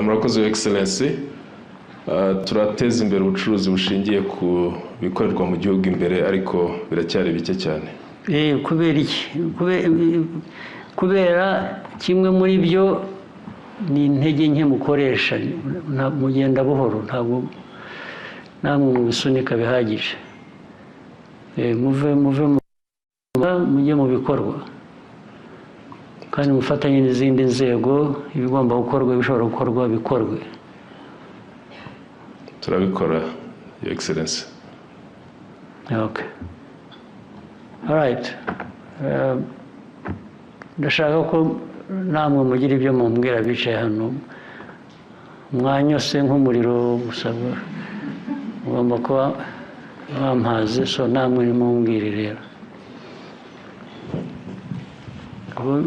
Murakoze Your Excellency. Turateza imbere ubucuruzi bushingiye ku bikorerwa mu gihugu imbere ariko biracyari bike cyane. Kubera iki? Kubera kimwe muri byo ni intege nke mukoresha mugenda buhoro ntabwo namwe mubisunika bihagije. Mujye mu bikorwa kandi mufatanye n'izindi nzego ibigomba gukorwa bishobora gukorwa bikorwe. Turabikora Your Excellency. Okay. All right. Ndashaka ko namwe mugira ibyo mumbwira bicaye hano mwanyose nk'umuriro gusaba ugomba kuba wampaze so namwe nimumbwire rero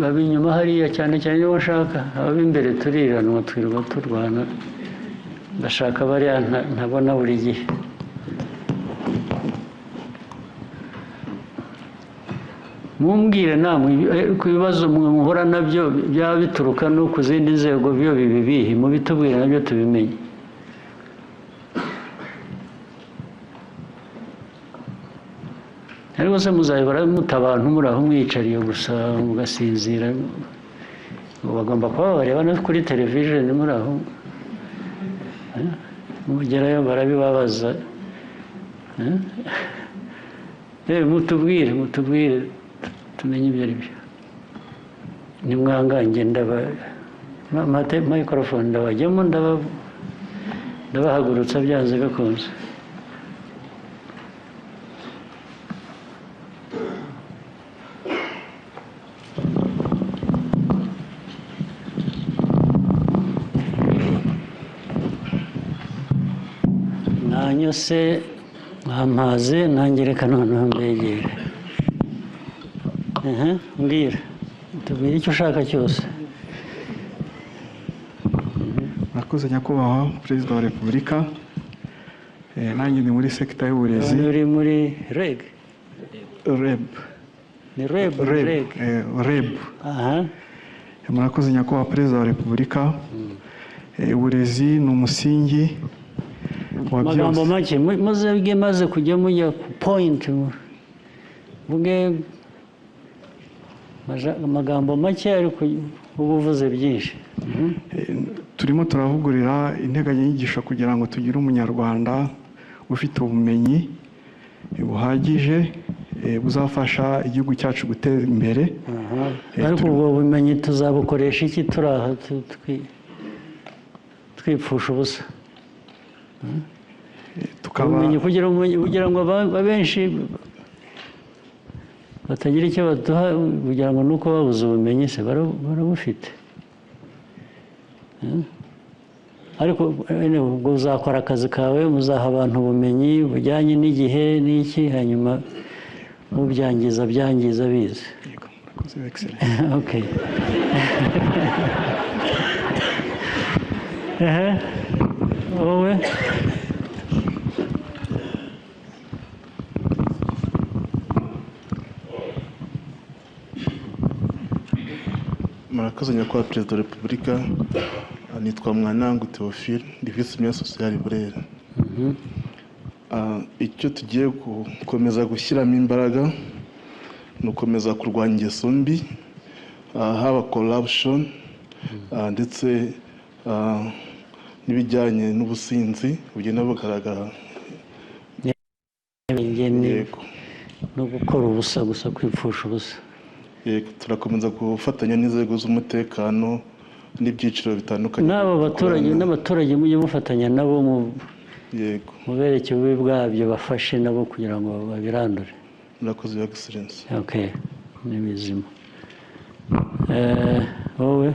ab'inyuma hariya cyane nibo nshaka ab'imbere turiranwa twirirwa turwana ndashaka bariya ntabona buri gihe. Mumbwire namwe ku bibazo muhora nabyo byaba bituruka no ku zindi nzego byo bibihe mubitubwire nabyo tubimenye. Ariko se muzayibara mutabantu muri aho mwicariye gusa mugasinzira bagomba kuba bareba no kuri television muri aho mugerayo barabibabaza. Mutubwire tumenye ibyo ari byo. Nimwangange microphone ndabajyamo ndabahagurutsa byanze gakunze. Nanyose amaze nangereka noneho mbegere. Mbwira tubwire icyo ushaka cyose. Murakoze nyakubahwa Perezida wa Repubulika. Nanjye ni muri sekita y'uburezi. Uri muri REG? REB. Ni REB? REB. Murakoze nyakubahwa Perezida wa Repubulika. Uburezi ni umusingi wa byose. Magambo make maze kujya mujya ku point vuge amagambo make ariko ubuvuze byinshi. Turimo turavugurira integanyanyigisho kugira ngo tugire umunyarwanda ufite ubumenyi buhagije buzafasha igihugu cyacu gutera imbere. Ariko ubwo bumenyi tuzabukoresha iki turaha twipfusha ubusa? Ubumenyi kugira ngo abenshi batagira icyo baduha kugira ngo nuko babuze ubumenyi se barabufite. Ariko ubwo uzakora akazi kawe muzaha abantu ubumenyi bujyanye n'igihe n'iki hanyuma mubyangiza bize. Okay. wowe murakoze nyakubahwa perezida wa repubulika. Nitwa Mwanangu Theophile, ndi visi meya sosiyali Burera. Icyo tugiye gukomeza gushyiramo imbaraga ni ukomeza kurwanya ingeso mbi, haba corruption ndetse n'ibijyanye n'ubusinzi bugenda bugaragara. Yego, no gukora ubusa gusa, kwipfusha ubusa. Yego, turakomeza gufatanya n'inzego z'umutekano n'ibyiciro bitandukanye. n'abaturage mujye mufatanya nabo mu yego mubereke ububi bwabyo, bafashe nabo kugira ngo babirandure. murakoze your excellency. Okay, ni bizima. Wowe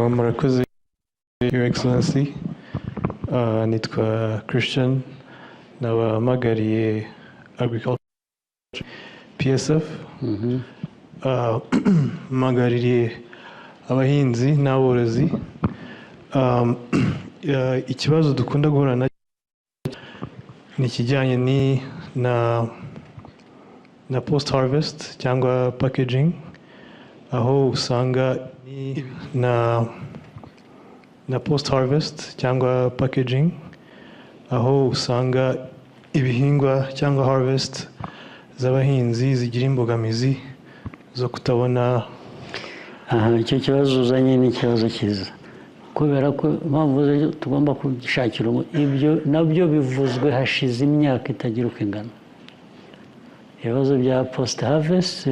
murakoze your excellency. Nitwa Christian, nabahamagariye agriculture PSF. Mpamagariye abahinzi n'aborozi. Ikibazo dukunda guhura na ni ikijyanye na post harvest cyangwa packaging, aho usanga na post harvest cyangwa packaging, aho usanga ibihingwa cyangwa harvest z'abahinzi zigira imbogamizi zo kutabona. Icyo kibazo uzanye ni ikibazo cyiza, kubera ko mpamvu tugomba kugishakira ibyo nabyo bivuzwe hashize imyaka itagira uko ingana. Ibibazo bya post harvest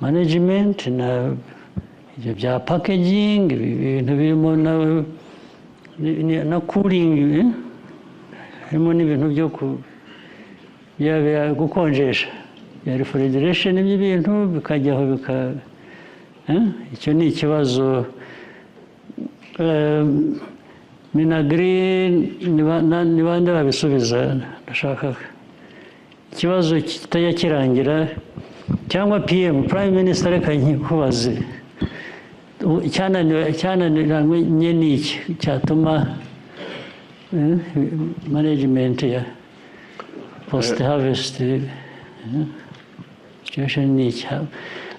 management na ibyo bya packaging, ibintu birimo na cooling, harimo n'ibintu byo gukonjesha, ya refrigeration by'ibintu bikajyaho icyo ni ikibazo. Minagri ni bande babisubiza? Ndashaka ikibazo kitajya kirangira, cyangwa Prime Minister reka nkikubaze, cyananiranywe ni iki cyatuma management ya post harvest situation ni iki?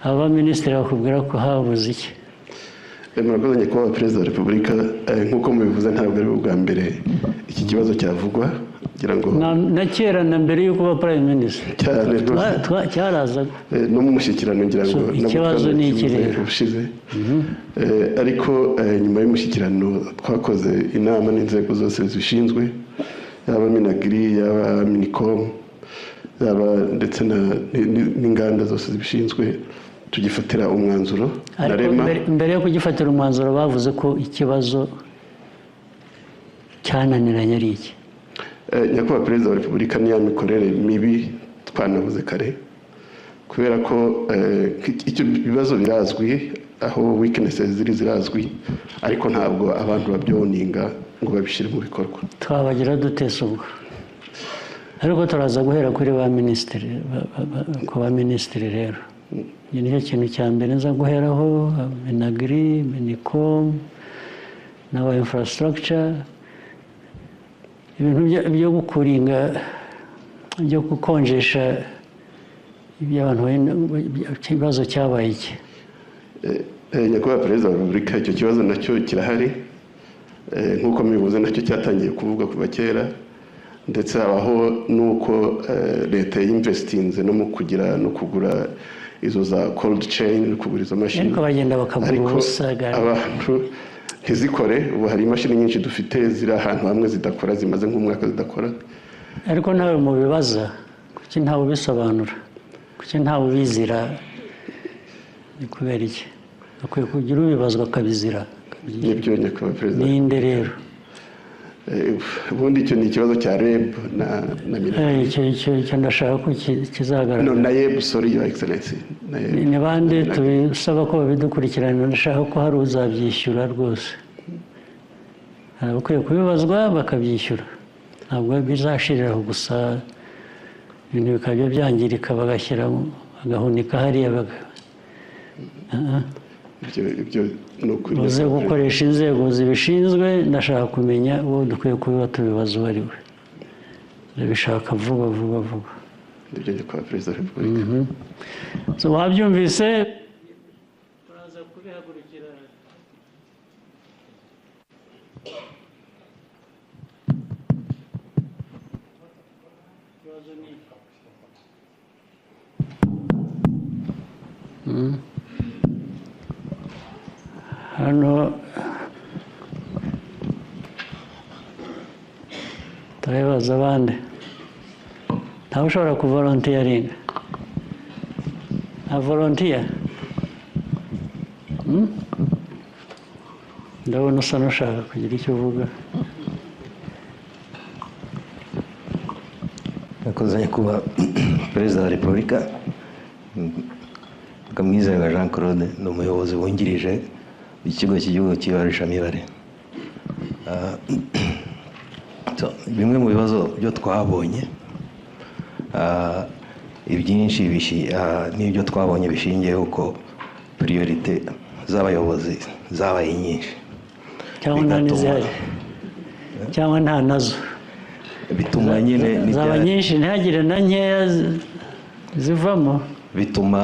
Aba minisitiri bakubwira ko habuze iki? Murakoze nyakubahwa perezida wa repubulika. Nk'uko mubivuze ntabwo ari ubwa mbere iki kibazo cyavugwa, ngira ngo na kera na mbere y'uko ba prime minister cyarazaga no mu mushyikirano, ngira ngo ikibazo ni iki rero ubushize. Ariko nyuma y'umushyikirano twakoze inama n'inzego zose zishinzwe, yaba Minagri, yaba Minicom, yaba ndetse n'inganda zose zibishinzwe, tugifatira umwanzuro. Mbere yo kugifatira umwanzuro bavuze ko ikibazo cyananiranye ari iki? Nyakubahwa perezida wa repubulika, niya mikorere mibi twanavuze kare, kubera ko icyo bibazo birazwi, aho weaknesses zirazwi, ariko ntabwo abantu babyoninga ngo babishyire mu bikorwa. Twabagira dutese ubwo, ariko turaza guhera kuri ba minisitiri, ku ba minisitiri rero. Iki nicyo kintu cya mbere nza guheraho, Minagri, Minicom n'aba infrastructure. Ibintu byo gukuringa, byo gukonjesha iby'abantu, ikibazo cyabaye iki? Nyakubahwa perezida wa repubulika, icyo kibazo nacyo kirahari. Nk'uko mubivuze, nacyo cyatangiye kuvugwa kuva kera, ndetse habaho n'uko leta y'investinze no mu kugira no kugura izo za cold chain, no kugura izo mashini, ariko bagenda bakagura ubusa, abantu ntizikore. Ubu hari imashini nyinshi dufite ziri ahantu hamwe zidakora, zimaze nk'umwaka zidakora. Ariko nawe mubibaza, kuki ntawe ubisobanura, kuki ntawe ubizira? Ni kubera iki? Akwiye kugira ubibazwa akabizira. Nibyo nyakubahwa perezida. Ninde rero? Ubundi icyo ni ikibazo cya REB na Minagri. Icyo ndashaka ko kizagaragara. No, na REB, sorry your excellency. Ni bande tubisaba ko babidukurikirana? Ndashaka ko hari uzabyishyura rwose. Bakwiye kubibazwa bakabyishyura, ntabwo bizashiriraho gusa ibintu bikajya byangirika bagashyira agahunika hariya ibyo ni ukuri uze gukoresha inzego zibishinzwe ndashaka kumenya uwo dukwiye kuba tubibaza uwo ari we ndabishaka vuba vuba vuba ibyo ni kwa perezida wa repubulika so wabyumvise turaza kubihagurukira hano turabibaza abandi ntawe ushobora kuvolontiyaringa nta volontiya ndabona usa n'ushaka kugira icyo uvuga Murakoze nyakubahwa perezida wa repubulika Mwizerwa Jean Claude ni umuyobozi wungirije w'ikigo cy'igihugu cy'ibarurishamibare bimwe mu bibazo byo twabonye ibyinshi n'ibyo twabonye bishingiyeho ko priorite z'abayobozi zabaye nyinshi cyangwa nta n'izihari cyangwa nta nazo bituma nyine zaba nyinshi ntihagire na nkeya zivamo bituma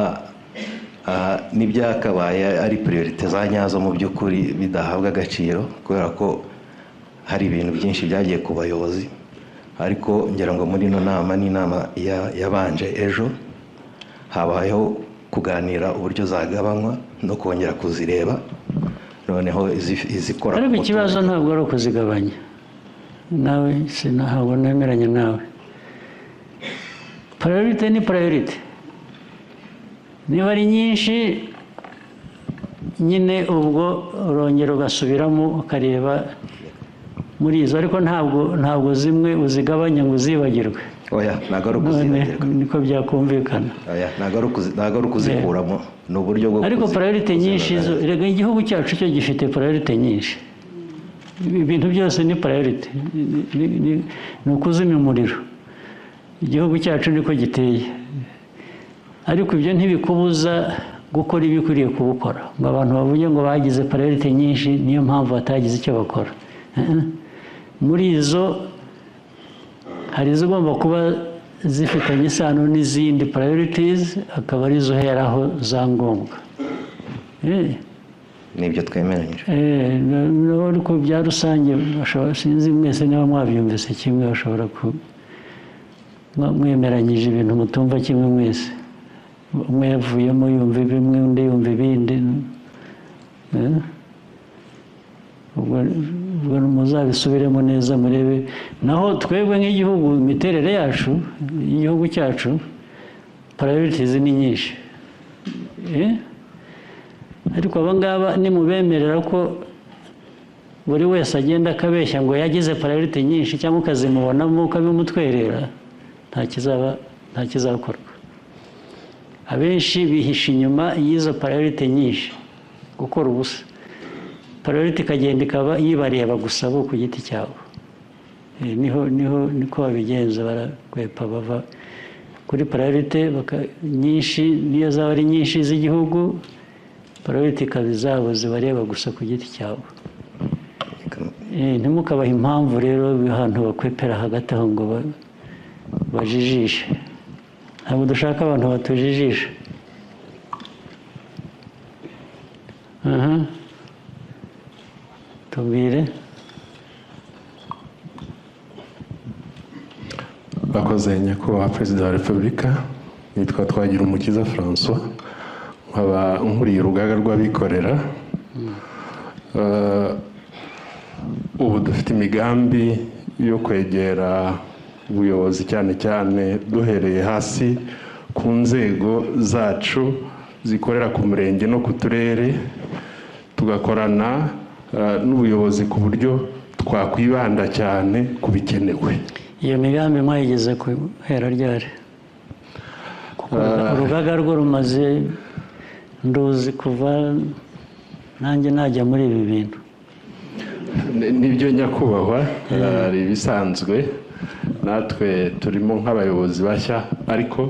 n'ibyakabaye ari priorite za nyazo mu by'ukuri bidahabwa agaciro kubera ko hari ibintu byinshi byagiye ku bayobozi ariko ngira ngo muri ino nama n'inama yabanje ejo habayeho kuganira uburyo zagabanywa no kongera kuzireba noneho izikora ariko ikibazo ntabwo ari ukuzigabanya nawe ntabwo nemeranya nawe priorite ni priorite niba ari nyinshi nyine ubwo urongera ugasubiramo ukareba muri izo ariko ntabwo zimwe uzigabanya ngo uzibagirwe oya ntabwo ari ukuzibagirwa niko byakumvikana oya ntabwo ari ukuzikuramo ni uburyo bwo ariko priorite nyinshi rega igihugu cyacu cyo gifite priorite nyinshi ibintu byose ni priorite ni ukuzimya umuriro igihugu cyacu niko giteye ariko ibyo ntibikubuza gukora ibikwiriye kubukora ngo abantu bavuge ngo bagize priorite nyinshi niyo mpamvu batagize icyo bakora muri izo hari izigomba kuba zifitanye isano n'izindi priorities akaba ari zo heraho za ngombwa nibyo twemeranyije ariko bya rusange sinzi mwese niba mwabyumvise kimwe bashobora mwemeranyije ibintu mutumva kimwe mwese umwe yavuyemo yumva bimwe undi yumva ibindi ubwo muzabisubiremo neza murebe naho twebwe nk'igihugu imiterere yacu igihugu cyacu priorities ni nyinshi ariko abangaba nimubemerera ko buri wese agenda akabeshya ngo yagize priority nyinshi cyangwa ukazimubonamo ukabimutwerera nta kizakorwa abenshi bihisha inyuma y'izo priority nyinshi gukora ubusa priority ikagenda ikaba yibareba gusa bo ku giti cyabo niko babigenza barakwepa bava kuri priority nyinshi niyo zaba ari nyinshi z'igihugu priority ikaba izabo zibareba gusa ku giti cyabo ntimukabahe impamvu rero ahantu bakwepera hagati aho ngo bajijishe ntabwo dushaka abantu batujijisha tubwire bakoze nyakubahwa perezida wa repubulika nitwa Twagirumukiza François nkaba nkuriye urugaga rw'abikorera ubu dufite imigambi yo kwegera ubuyobozi cyane cyane duhereye hasi ku nzego zacu zikorera ku murenge no ku turere tugakorana n'ubuyobozi ku buryo twakwibanda cyane ku bikenewe iyo migambi mwayigeze ku hera ryari urugaga rwo rumaze nduzi kuva nanjye najya muri ibi bintu nibyo nyakubahwa hari ibisanzwe natwe turimo nk'abayobozi bashya ariko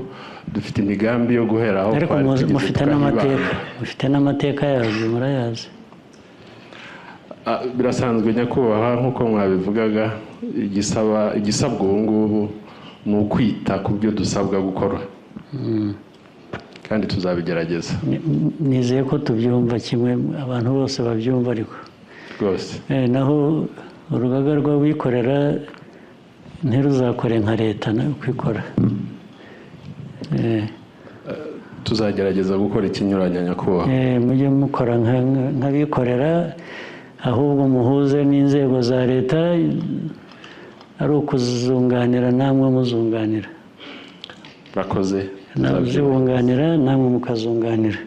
dufite imigambi yo guhera aho ariko mufite n'amateka yabyo murayazi. Birasanzwe nyakubahwa nk'uko mwabivugaga, igisabwa ubu ngubu ni ukwita ku byo dusabwa gukora kandi tuzabigerageza. Nizeye ko tubyumva kimwe, abantu bose babyumva ariko rwose. Naho urugaga rw'abikorera ntiruzakore nka leta kwikora. Tuzagerageza gukora ikinyuranya nyakubahwa. Mujye mukora nk'abikorera, ahubwo muhuze n'inzego za leta, ari ukuzunganira namwe muzunganira. Murakoze. Zibunganira namwe mukazunganira,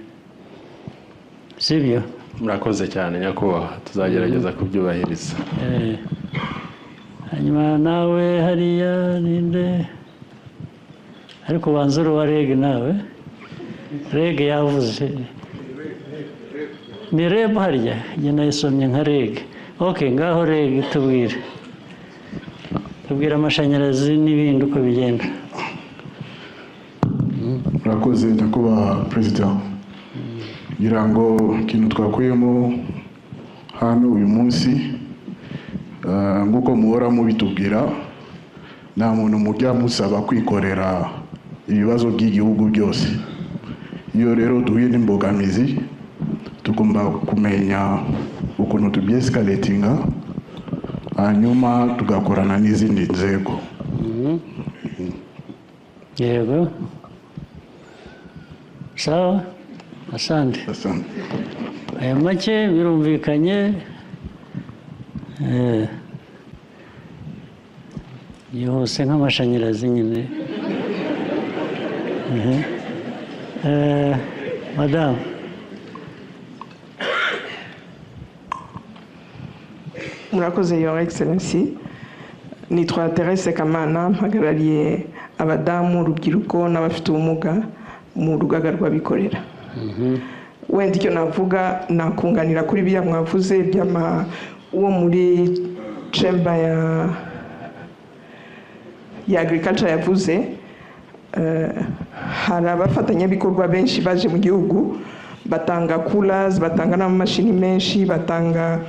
sibyo? Murakoze cyane nyakubahwa, tuzagerageza kubyubahiriza. Hanyuma nawe hariya ninde, ariko banza uruwa rege nawe, rege yavuze ni reb harya, njye nayisomye nka rege. Okay, ngaho rege tubwira amashanyarazi n'ibindi uko bigenda. Murakoze nyakubahwa perezida, ngira ngo ikintu twakuyemo hano uyu munsi, nk'uko muhora mubitubwira, nta muntu mujya musaba kwikorera ibibazo by'igihugu byose. Iyo rero duhuye n'imbogamizi tugomba kumenya ukuntu tubyescalatinga, hanyuma tugakorana n'izindi nzego. Yego, sawa, asante. Aya make birumvikanye, yihuse nk'amashanyarazi nyine. Madamu. Murakoze Your Excellency, nitwa Terese Kamana, mpagarariye abadamu, urubyiruko n'abafite ubumuga mu rugaga rw'abikorera. Wenda icyo navuga nakunganira kuri biriya mwavuze uwo muri chamber ya agriculture yavuze. Hari abafatanyabikorwa benshi baje mu gihugu, batanga coolers, batanga n'amamashini menshi, batanga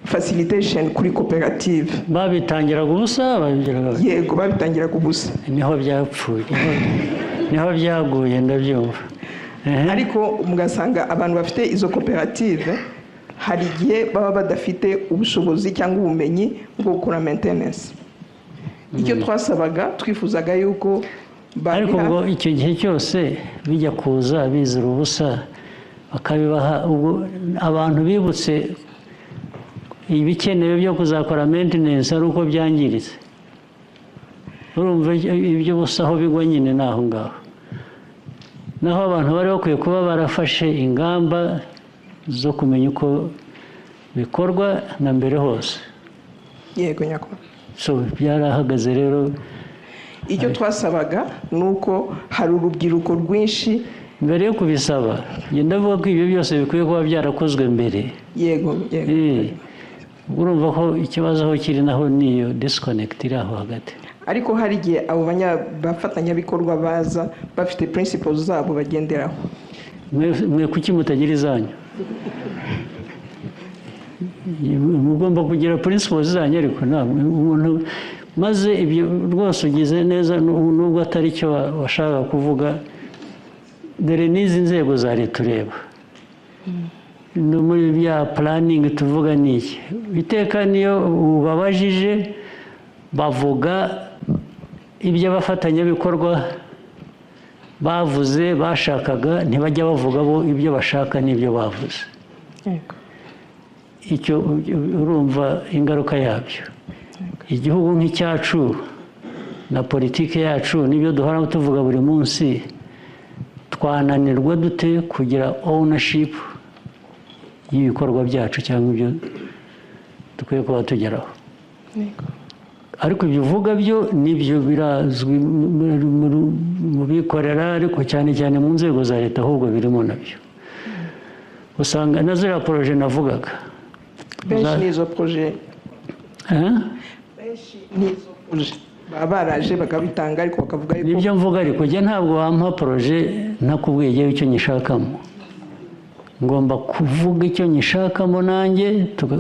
facilitation kuri koperative. Babitangiraga ubusa? Yego, babitangiraga ubusa. Niho byapfuye, niho byaguye, ndabyumva. Ariko mugasanga abantu bafite izo koperative hari igihe baba badafite ubushobozi cyangwa ubumenyi bwo gukora maintenance. Icyo twasabaga, twifuzaga yuko ariko ngo icyo gihe cyose bijya kuza bizira ubusa bakabibaha, abantu bibutse ibikenewe byo kuzakora maintenance ari uko byangiritse. Urumva ibyo busa aho bigwa nyine naho ngaho. Naho abantu bari bakwiye kuba barafashe ingamba zo kumenya uko bikorwa na mbere hose. Yego nyakubahwa. So byarahagaze rero. Icyo twasabaga ni uko hari urubyiruko rwinshi. Mbere yo kubisaba, ndavuga ko ibyo byose bikwiye kuba byarakozwe mbere. Yego, yego. Urumva ko ikibazo aho kiri naho niyo disconnect iri aho hagati. Ariko hari igihe abo bafatanyabikorwa baza bafite principles zabo bagenderaho. Mwe kuki mutagira izanyu? Mugomba kugira principles zanyu, ariko umuntu maze ibyo rwose ugize neza nubwo atari cyo washaka kuvuga. Dore n'izi nzego za leta ureba, no muri bya planning tuvuga n'iki, iteka niyo ubabajije bavuga ibyo abafatanyabikorwa bavuze bashakaga, ntibajya bavuga bo ibyo bashaka n'ibyo bavuze. Icyo urumva ingaruka yabyo. Igihugu nk'icyacu na politiki yacu n'ibyo duhora tuvuga buri munsi, twananirwa dute kugira ownership y'ibikorwa byacu cyangwa ibyo dukwiye kuba tugeraho. Ariko ibyo uvuga byo nibyo birazwi mu bikorera, ariko cyane cyane mu nzego za leta ahubwo birimo nabyo. Usanga na ziriya poroje navugaga benshi n'izo poroje baba baraje bakabitanga ariko bakavuga yuko nibyo mvuga ariko njye ntabwo wampa poroje ntakubwiye njyewe icyo nyishakamo ngomba kuvuga icyo nyishakamo nanjye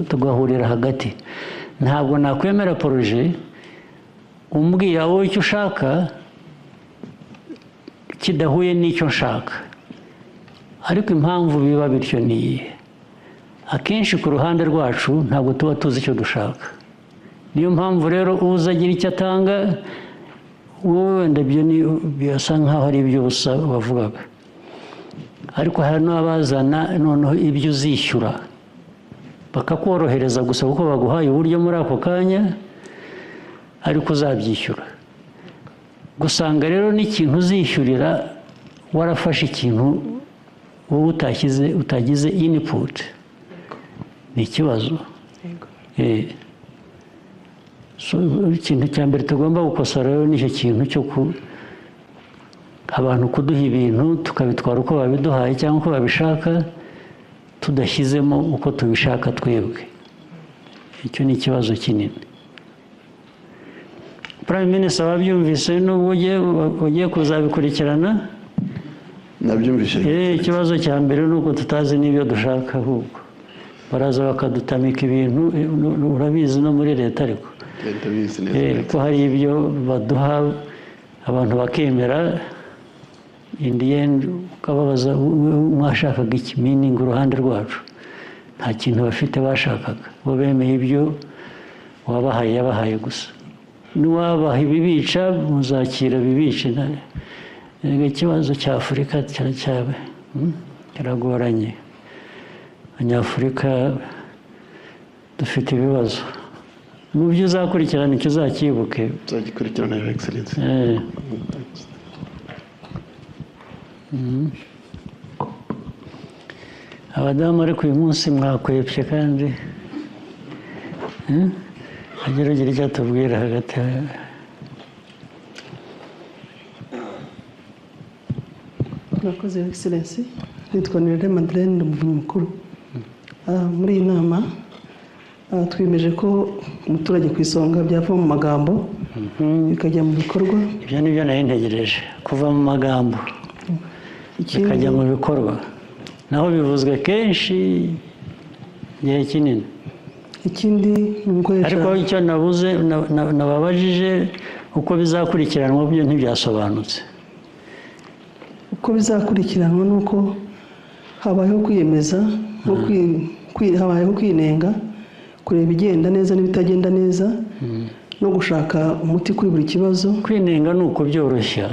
tugahurira hagati ntabwo nakwemera poroje umbwira wowe icyo ushaka kidahuye n'icyo nshaka ariko impamvu biba bityo ni iyihe akenshi ku ruhande rwacu ntabwo tuba tuzi icyo dushaka niyo mpamvu rero uza agira icyo atanga wowe wenda byo birasa nkaho ari iby'ubusa bavugaga ariko hari n'abazana noneho ibyo uzishyura bakakorohereza gusa kuko baguhaye uburyo muri ako kanya ariko uzabyishyura gusanga rero n'ikintu uzishyurira warafashe ikintu wowe utagize input ni ikibazo ikintu cya mbere tugomba gukosora rero nicyo kintu cyo abantu kuduha ibintu tukabitwara uko babiduhaye cyangwa uko babishaka tudashyizemo uko tubishaka twebwe icyo ni ikibazo kinini Prime Minister wabyumvise n'ubwo ugiye kuzabikurikirana nabyumvise ikibazo cya mbere ni uko tutazi n'ibyo dushaka ahubwo baraza bakadutamika ibintu urabizi no muri leta ariko ko hari ibyo baduha abantu bakemera in the end ukababaza mwashakaga iki meaning uruhande rwacu nta kintu bafite bashakaga bo bemeye ibyo wabahaye yabahaye gusa niwabaha ibibica muzakira bibice ikibazo cya Afurika kiragoranye abanyafurika dufite ibibazo mu byo uzakurikirana icyo uzakibuke uzagikurikirana Your Excellency abadamu ariko uyu munsi mwakwepye kandi agerageza icyo atubwira hagati murakoze Your Excellency nitwa Nirere Madeleine umuvunyi mukuru muri iyi nama twiyemeje ko umuturage ku isonga byava mu magambo bikajya mu bikorwa ibyo nibyo nari ntegereje kuva mu magambo bikajya mu bikorwa naho bivuzwe kenshi igihe kinini ikindi ni ugukoresha ariko icyo nabuze nababajije uko bizakurikiranwa byo ntibyasobanutse uko bizakurikiranwa ni uko habayeho kwiyemeza habayeho kwinenga kureba igenda neza n'ibitagenda neza no gushaka umuti kuri buri kibazo kwinenga ni ukubyoroshya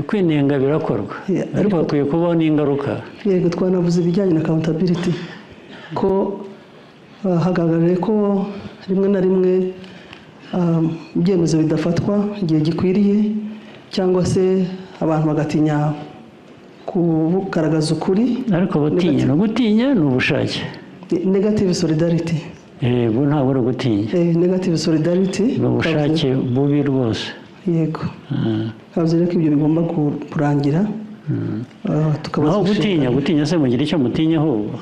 kwinenga birakorwa ariko hakwiye kubaho n'ingaruka yego twanavuze ibijyanye na accountability ko hagaragaye ko rimwe na rimwe ibyemezo bidafatwa igihe gikwiriye cyangwa se abantu bagatinya kugaragaza ukuri ariko gutinya ni ubushake negative solidarity yego ntabwo ari ugutinya negative solidarity ni ubushake bubi rwose yego kavuze rero ko ibyo bigomba kurangira aho gutinya se mugira icyo mutinya ahubwo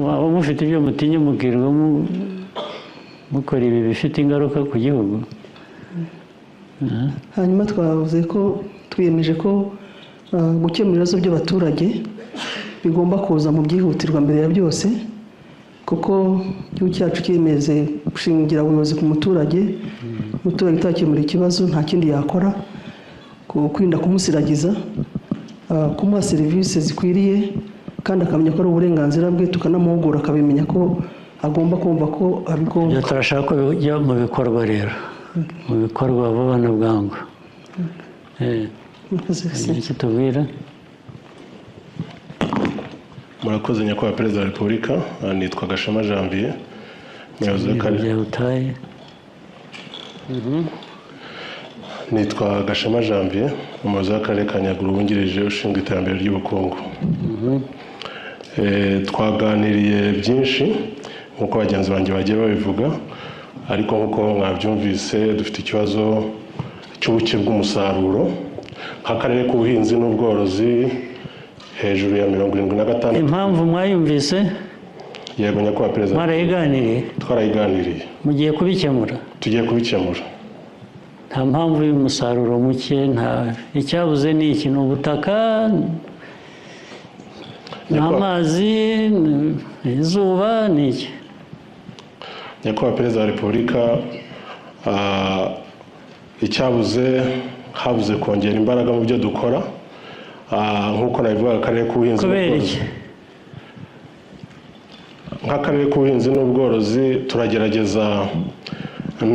waba mufite ibyo mutinya mubwirwa mukora ibi bifite ingaruka ku gihugu hanyuma twavuze ko twiyemeje ko gukemura ibibazo by'abaturage bigomba kuza mu byihutirwa mbere ya byose kuko igihugu cyacu cyemeze gushingira ubuyobozi ku muturage umuturage utakemura ikibazo nta kindi yakora kwirinda kumusiragiza kumuha serivisi zikwiriye kandi akamenya ko ari uburenganzira bwe tukanamuhugura akabimenya ko agomba kumva ko abigomba turashaka ko bijya mu bikorwa rero mu bikorwa vuba na bwangu icyo tubwira murakoze nyakubahwa perezida wa repubulika nitwa Gashema Janvier umuyobozi w'akarere nitwa Gashema Janvier umuyobozi w'akarere ka Nyaruguru wungirije ushinzwe iterambere ry'ubukungu twaganiriye byinshi nk'uko bagenzi banjye bagiye babivuga ariko nk'uko mwabyumvise dufite ikibazo cy'ubuke bw'umusaruro nk'akarere k'ubuhinzi n'ubworozi hejuru ya 76. Impamvu mwayumvise yego nyakubahwa perezida mwarayiganiriye twarayiganiriye mugiye kubikemura tugiye kubikemura nta mpamvu y'umusaruro muke nta icyabuze ni iki ni ubutaka ni amazi izuba ni iki nyakubahwa perezida wa repubulika icyabuze habuze kongera imbaraga mu byo dukora nk'uko nabivuga akarere k'ubuhinzi n'ubworozi nk'akarere k'ubuhinzi n'ubworozi turagerageza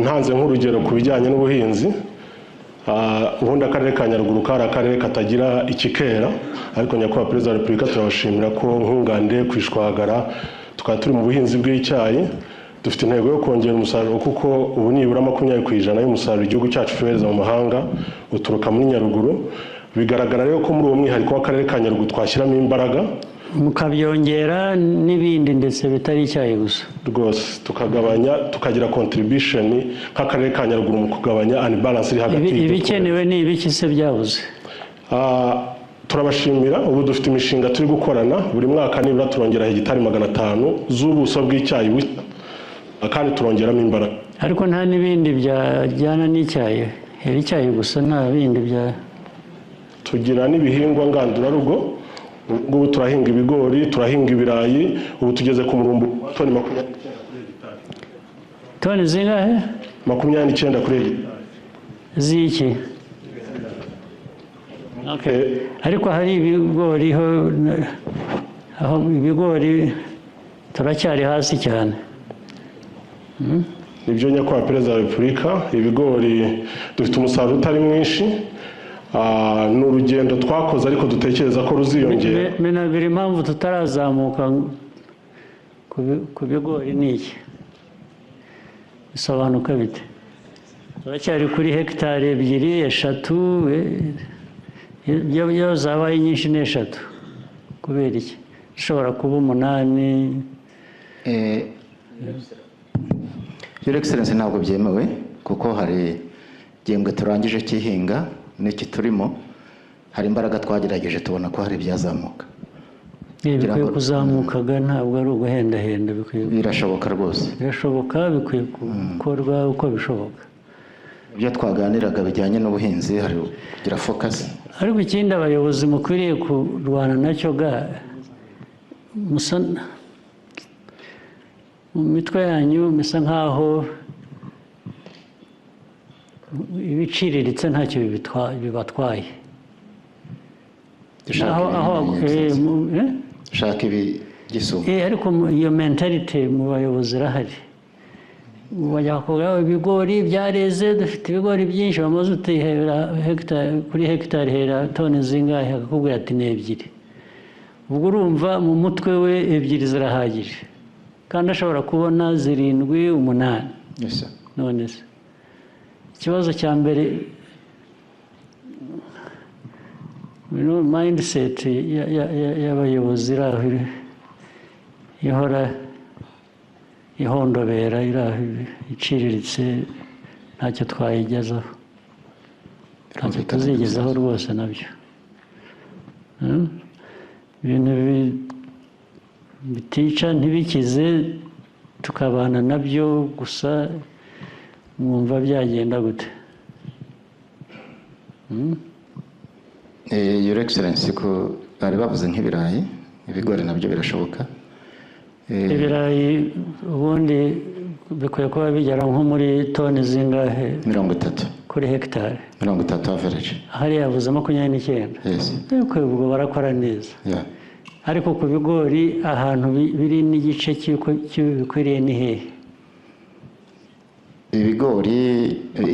ntanze nk'urugero ku bijyanye n'ubuhinzi ubundi akarere ka Nyaruguru kari akarere katagira ikikera ariko nyakubahwa perezida wa repubulika turabashimira ko nkungande kwishwagara tukaba turi mu buhinzi bw'icyayi dufite intego yo kongera umusaruro kuko ubu nibura 20% y'umusaruro igihugu cyacu cyohereza mu mahanga uturuka muri Nyaruguru bigaragara rero ko muri uwo mwihariko w'akarere ka Nyaruguru twashyiramo imbaraga mukabyongera n'ibindi ndetse bitari icyayi gusa rwose tukagabanya tukagira contribution nk'akarere ka Nyaruguru mu kugabanya unbalance iri hagati ibikenewe ni ibiki se byabuze turabashimira ubu dufite imishinga turi gukorana buri mwaka nibura turongera hegitari 500 z'ubuso bw'icyayi kandi turongeramo imbaraga ariko nta n'ibindi byajyana n'icyayi hera icyayi gusa nta bindi bya tugira n'ibihingwa ngandurarugo ubu turahinga ibigori turahinga ibirayi ubu tugeze ku murumbu toni 29 toni zingahe 29 kuri hegitari z'iki ariko hari ibigori aho ibigori turacyari hasi cyane nibyo nyakubahwa perezida wa repubulika ibigori dufite umusaruro utari mwinshi ni urugendo twakoze ariko dutekereza ko ruziyongera menagura impamvu tutarazamuka ku bigori ni iki bisobanuka bite turacyari kuri hegitari 2 3 iyo zabaye nyinshi ni 3 kubera iki ishobora kuba 8 Your Excellency ntabwo byemewe kuko hari igihembwe turangije cy'ihinga n'iki turimo hari imbaraga twagerageje tubona ko hari ibyazamuka bikwiye kuzamukaga ntabwo ari uguhendahenda birashoboka rwose birashoboka bikwiye gukorwa uko bishoboka ibyo twaganiraga bijyanye n'ubuhinzi hari kugira focus ariko ikindi abayobozi mukwiriye kurwana nacyo mu mitwe yanyu bisa nkaho ibiciriritse ntacyo bibatwaye dushaka ibigisumba ariko iyo mentalite mu bayobozi irahari bajya kuvuga ibigori byareze dufite ibigori byinshi bamaze utihera kuri hegitari hera toni zingahe akakubwira ati ni 2 ubwo urumva mu mutwe we 2 zirahagije kandi ashobora kubona 7 8 none se ikibazo cya mbere mindset y'abayobozi iraho ihora ihondobera iraho iciriritse ntacyo twayigezaho ntacyo tuzigezaho rwose nabyo ibintu bitica ntibikize tukabana nabyo gusa mwumva byagenda gute Your Excellency ko bari bavuze nk'ibirayi ibigori nabyo birashoboka ibirayi ubundi bikwiye kuba bigera nko muri toni zingahe 30 kuri hegitari 30 average hariya yavuze 29 ubwo barakora neza ariko ku bigori ahantu biri n'igice cy'ibikwiriye ni hehe ibigori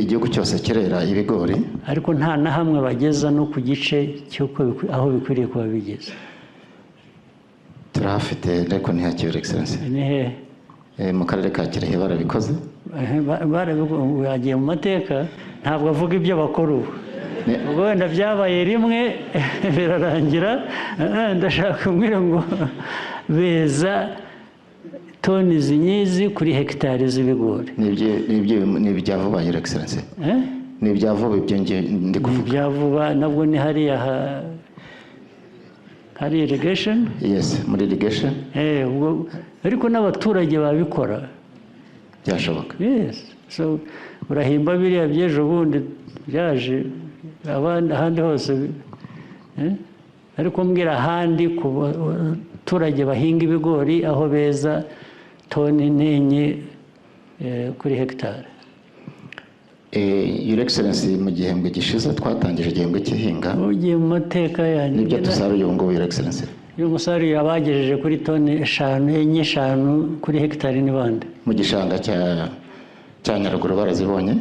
igihugu cyose kirera ibigori ariko nta na hamwe bageza no ku gice cy'uko aho bikwiriye kuba bigeze turahafite ariko ntihakiri Your Excellency ni hehe mu karere ka Kirehe barabikoze bagiye mu mateka ntabwo avuga ibyo bakora ubu ubwo wenda byabaye rimwe birarangira ndashaka kumwira ngo beza toni zinyizi kuri hegitari z'ibigori ni ibyavuba Your Excellency ni ibyavuba ibyo ndi kuvuga ibyavuba nabwo ni hariya hari irrigation yes muri irrigation ubwo ariko n'abaturage babikora byashoboka. yes so urahimba biriya by'ejo bundi byaje abandi ahandi hose ariko mbwira ahandi ku baturage bahinga ibigori aho beza toni n'enye kuri hegitari. Your Excellency, mu gihembwe gishize twatangije igihembwe cy'ihinga. Ugiye mu mateka yanyu. Nibyo tusaruye ubu ngubu, Your Excellency. Uyu musaruro yabagejeje kuri toni 5 kuri hegitari ni bande? Mu gishanga cya Nyaruguru barazibonye.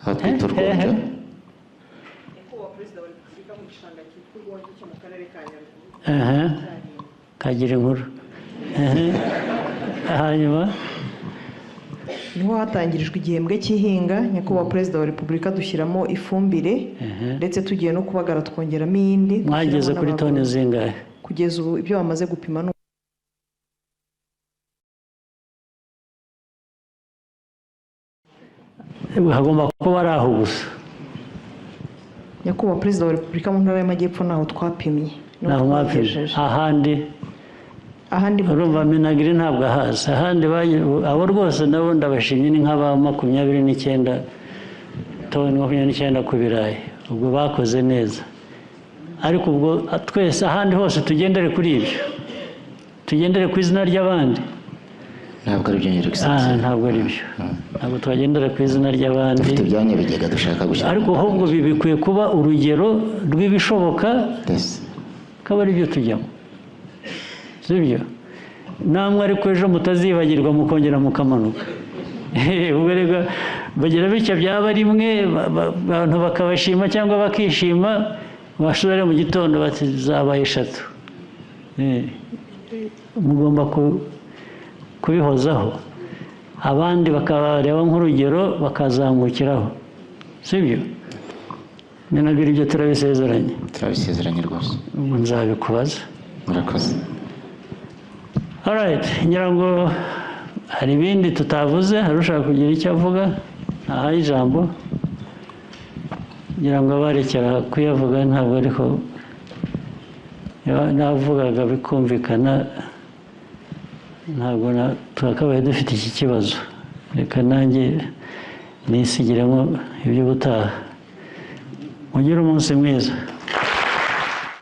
Aho twita Urwunja. Kagira inkuru. Hanyuma niho hatangirijwe igihembwe cy'ihinga. Nyakubahwa Perezida wa Repubulika dushyiramo ifumbire ndetse tugiye no kubagara twongeramo iyindi. Mwageze kuri toni zingahe? Kugeza ubu ibyo bamaze gupima hagomba kuba ari aho gusa. Nyakubahwa Perezida wa Repubulika mu ntara y'Amajyepfo naho twapimye. Naho mwapimye. Ahandi urumva Minagri ntabwo ahazi. Ahandi abo rwose nabo ndabashimye ni nk'aba 29 toni 29 ku birayi. Ubwo bakoze neza. Ariko ubwo twese ahandi hose tugendere kuri ibyo. Tugendere ku izina ry'abandi. Ntabwo ari byo nyir'Excellency. Ntabwo ari byo. Ntabwo twagendera ku izina ry'abandi. Dufite ibyanya bigega dushaka gushyira. Ariko ahubwo bikwiye kuba urugero rw'ibishoboka. Kaba ari byo tujyamo. Sibyo? Namwe ariko ejo mutazibagirwa mukongera mukamanuka. Ubwo rero bagira bityo byaba rimwe abantu bakabashima cyangwa bakishima bashobora mu gitondo bati zabaye 3. Mugomba kubihozaho abandi bakabareba nk'urugero bakazamukiraho. Sibyo? Minagri ibyo turabisezeranye. Turabisezeranye rwose. Ubu nzabikubaza. Murakoze. Alright, ngira ngo hari ibindi tutavuze, hari ushaka kugira icyo avuga, ahaye ijambo. Ngira ngo barekera kuyavuga ntabwo ariko navugaga bikumvikana ntabwo twakabaye dufite iki kibazo. Reka nanjye nisigiremo iby'ubutaha. Mugire umunsi mwiza.